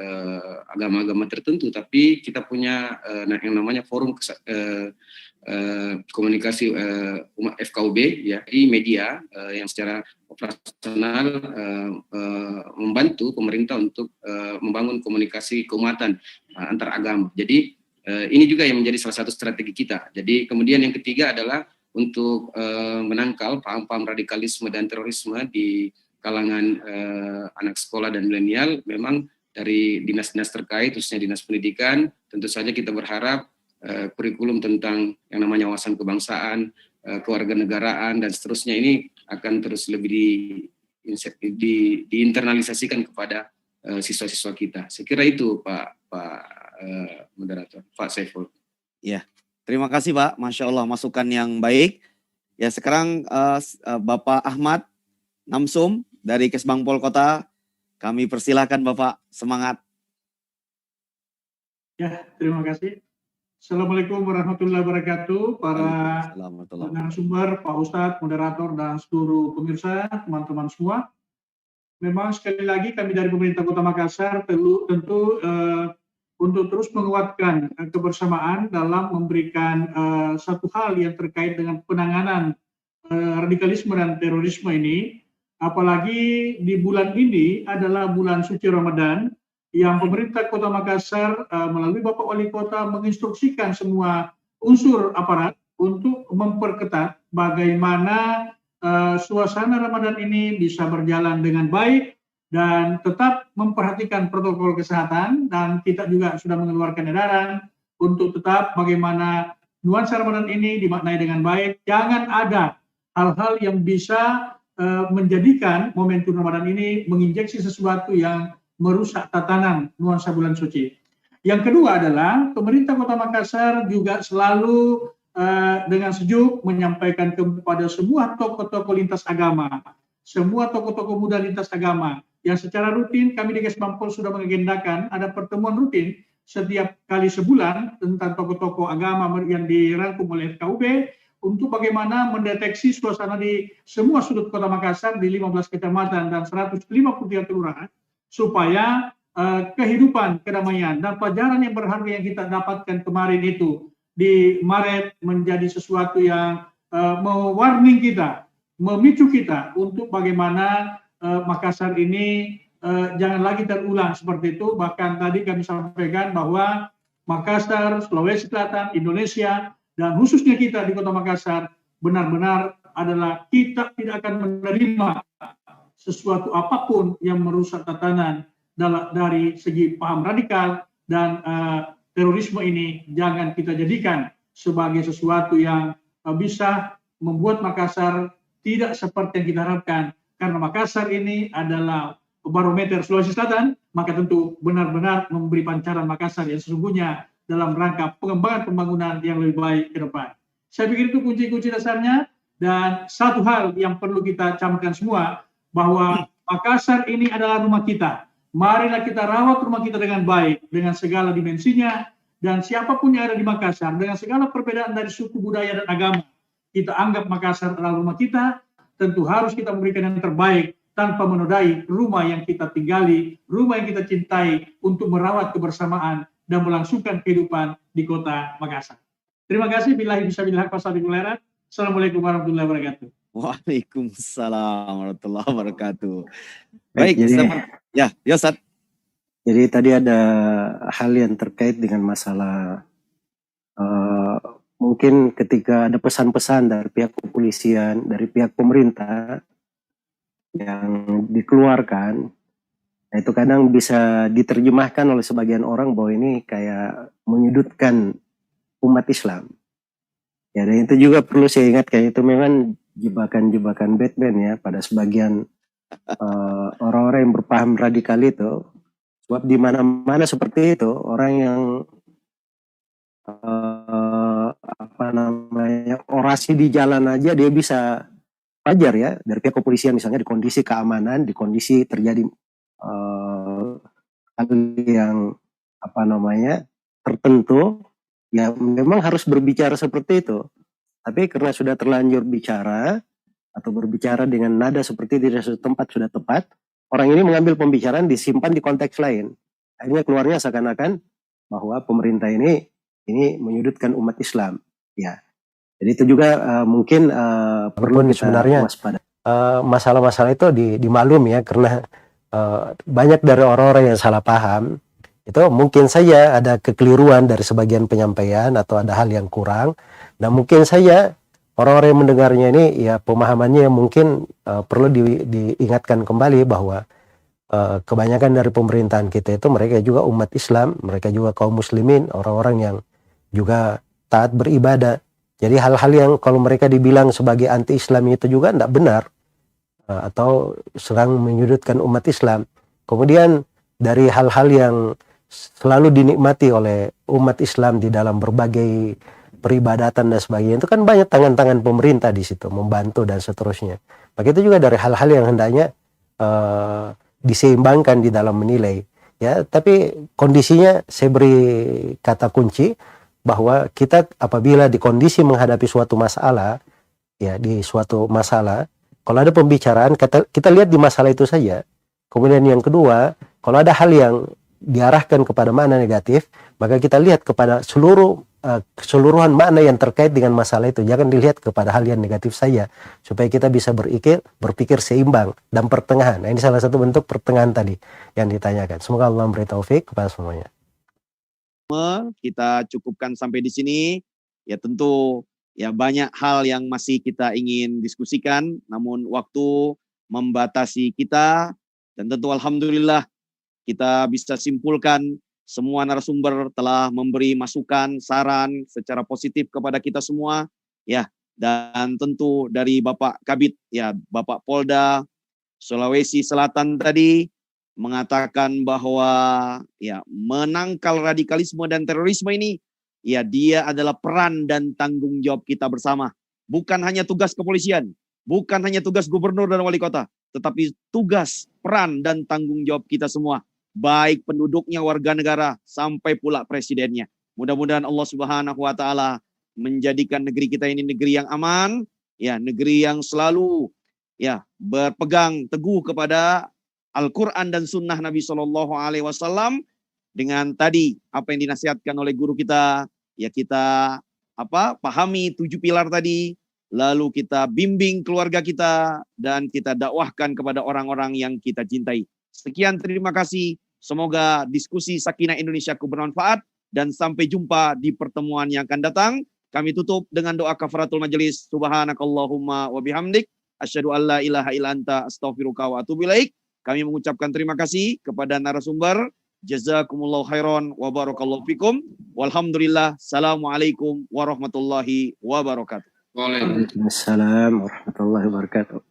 agama-agama tertentu, tapi kita punya yang namanya forum komunikasi umat FKUB ya, di media yang secara operasional membantu pemerintah untuk membangun komunikasi keumatan antar agama. Jadi ini juga yang menjadi salah satu strategi kita. Jadi kemudian yang ketiga adalah untuk menangkal paham-paham radikalisme dan terorisme di kalangan anak sekolah dan milenial. Memang dari dinas-dinas terkait, khususnya dinas pendidikan, tentu saja kita berharap kurikulum tentang yang namanya wawasan kebangsaan, kewarganegaraan dan seterusnya ini akan terus lebih diinternalisasikan kepada siswa-siswa kita. Saya kira itu Pak moderator, Pak Saiful. Ya, terima kasih Pak, Masya Allah masukan yang baik. Ya, sekarang Bapak Ahmad Namsum dari Kesbangpol Kota, kami persilahkan Bapak, semangat. Ya, terima kasih. Assalamualaikum warahmatullahi wabarakatuh, para narasumber, Pak Ustadz, moderator, dan seluruh pemirsa, teman-teman semua. Memang sekali lagi kami dari pemerintah Kota Makassar tentu untuk terus menguatkan kebersamaan dalam memberikan satu hal yang terkait dengan penanganan radikalisme dan terorisme ini. Apalagi di bulan ini adalah bulan suci Ramadan, yang pemerintah Kota Makassar melalui Bapak Wali Kota menginstruksikan semua unsur aparat untuk memperketat bagaimana suasana Ramadan ini bisa berjalan dengan baik dan tetap memperhatikan protokol kesehatan, dan kita juga sudah mengeluarkan edaran untuk tetap bagaimana nuansa Ramadan ini dimaknai dengan baik. Jangan ada hal-hal yang bisa menjadikan momentum Ramadan ini menginjeksi sesuatu yang merusak tatanan nuansa bulan suci. Yang kedua adalah pemerintah Kota Makassar juga selalu dengan sejuk menyampaikan kepada semua tokoh-tokoh lintas agama, semua tokoh-tokoh muda lintas agama, yang secara rutin kami di Kesbangpol sudah mengagendakan ada pertemuan rutin setiap kali sebulan tentang tokoh-tokoh agama yang dirangkum oleh FKUB untuk bagaimana mendeteksi suasana di semua sudut Kota Makassar di 15 kecamatan dan 153 kelurahan, supaya kehidupan, kedamaian, dan pelajaran yang berharga yang kita dapatkan kemarin itu di Maret menjadi sesuatu yang mewarning kita, memicu kita untuk bagaimana Makassar ini jangan lagi terulang seperti itu. Bahkan tadi kami sampaikan bahwa Makassar, Sulawesi Selatan, Indonesia, dan khususnya kita di Kota Makassar benar-benar adalah kita tidak akan menerima sesuatu apapun yang merusak tatanan dari segi paham radikal dan terorisme ini. Jangan kita jadikan sebagai sesuatu yang bisa membuat Makassar tidak seperti yang kita harapkan. Karena Makassar ini adalah barometer Sulawesi Selatan, maka tentu benar-benar memberi pancaran Makassar yang sesungguhnya dalam rangka pengembangan pembangunan yang lebih baik ke depan. Saya pikir itu kunci-kunci dasarnya, dan satu hal yang perlu kita camkan semua, bahwa Makassar ini adalah rumah kita. Marilah kita rawat rumah kita dengan baik, dengan segala dimensinya, dan siapapun yang ada di Makassar, dengan segala perbedaan dari suku, budaya, dan agama, kita anggap Makassar adalah rumah kita. Tentu harus kita memberikan yang terbaik tanpa menodai rumah yang kita tinggali, rumah yang kita cintai, untuk merawat kebersamaan dan melangsungkan kehidupan di Kota Makassar. Terima kasih. Billahi fisabilillah wassalamualaikum warahmatullahi wabarakatuh. Assalamualaikum warahmatullahi wabarakatuh. Waalaikumsalam warahmatullahi wabarakatuh. Baik, ya Ustaz. Jadi tadi ada hal yang terkait dengan masalah mungkin ketika ada pesan-pesan dari pihak kepolisian, dari pihak pemerintah yang dikeluarkan, nah itu kadang bisa diterjemahkan oleh sebagian orang bahwa ini kayak menyudutkan umat Islam. Ya, dan itu juga perlu saya ingatkan, itu memang jebakan-jebakan Batman ya pada sebagian orang-orang yang berpaham radikal itu. Sebab di mana-mana seperti itu, orang yang orasi di jalan aja dia bisa wajar ya, dari pihak kepolisian misalnya, di kondisi keamanan, di kondisi terjadi hal yang tertentu, ya memang harus berbicara seperti itu. Tapi karena sudah terlanjur bicara atau berbicara dengan nada seperti tidak setempat, sudah tepat, orang ini mengambil pembicaraan disimpan di konteks lain. Akhirnya keluarnya seakan-akan bahwa pemerintah ini menyudutkan umat Islam. Ya, jadi itu juga mungkin perlu kita sebenarnya waspada. Masalah-masalah itu dimaklum ya, karena banyak dari orang-orang yang salah paham. Itu mungkin saja ada kekeliruan dari sebagian penyampaian atau ada hal yang kurang. Dan mungkin saja orang-orang yang mendengarnya ini ya pemahamannya mungkin perlu diingatkan kembali bahwa kebanyakan dari pemerintahan kita itu mereka juga umat Islam, mereka juga kaum muslimin, orang-orang yang juga taat beribadah. Jadi hal-hal yang kalau mereka dibilang sebagai anti-Islam itu juga tidak benar atau serang menyudutkan umat Islam. Kemudian dari hal-hal yang selalu dinikmati oleh umat Islam di dalam berbagai peribadatan dan sebagainya, itu kan banyak tangan-tangan pemerintah di situ membantu dan seterusnya. Begitu juga dari hal-hal yang hendaknya diseimbangkan di dalam menilai. Ya, tapi kondisinya saya beri kata kunci bahwa kita apabila di kondisi menghadapi suatu masalah, ya di suatu masalah, kalau ada pembicaraan kita lihat di masalah itu saja. Kemudian yang kedua, kalau ada hal yang diarahkan kepada makna negatif, maka kita lihat kepada keseluruhan makna yang terkait dengan masalah itu. Jangan dilihat kepada hal yang negatif saja, supaya kita bisa berpikir seimbang dan pertengahan. Nah, ini salah satu bentuk pertengahan tadi yang ditanyakan. Semoga Allah memberi taufik kepada semuanya. Kita cukupkan sampai di sini. Ya tentu ya banyak hal yang masih kita ingin diskusikan, namun waktu membatasi kita, dan tentu alhamdulillah kita bisa simpulkan semua narasumber telah memberi masukan, saran secara positif kepada kita semua, ya. Dan tentu dari Bapak Kabid, ya Bapak Polda Sulawesi Selatan tadi mengatakan bahwa ya menangkal radikalisme dan terorisme ini, ya dia adalah peran dan tanggung jawab kita bersama. Bukan hanya tugas kepolisian, bukan hanya tugas gubernur dan wali kota, tetapi tugas, peran dan tanggung jawab kita semua. Baik penduduknya, warga negara, sampai pula presidennya. Mudah-mudahan Allah Subhanahu wa taala menjadikan negeri kita ini negeri yang aman, ya, negeri yang selalu ya berpegang teguh kepada Al-Qur'an dan sunnah Nabi Shallallahu alaihi wasallam, dengan tadi apa yang dinasihatkan oleh guru kita, ya kita pahami 7 pilar tadi, lalu kita bimbing keluarga kita dan kita dakwahkan kepada orang-orang yang kita cintai. Sekian, terima kasih. Semoga diskusi Sakinah Indonesia bermanfaat dan sampai jumpa di pertemuan yang akan datang. Kami tutup dengan doa kafaratul majelis. Subhanakallahumma wa bihamdik asyhadu an la ilaha illa anta astaghfiruka wa atubu ilaik. Kami mengucapkan terima kasih kepada narasumber. Jazakumullahu khairan wa barakallahu fikum. Walhamdulillah. Assalamualaikum warahmatullahi wabarakatuh. Waalaikumsalam warahmatullahi wabarakatuh.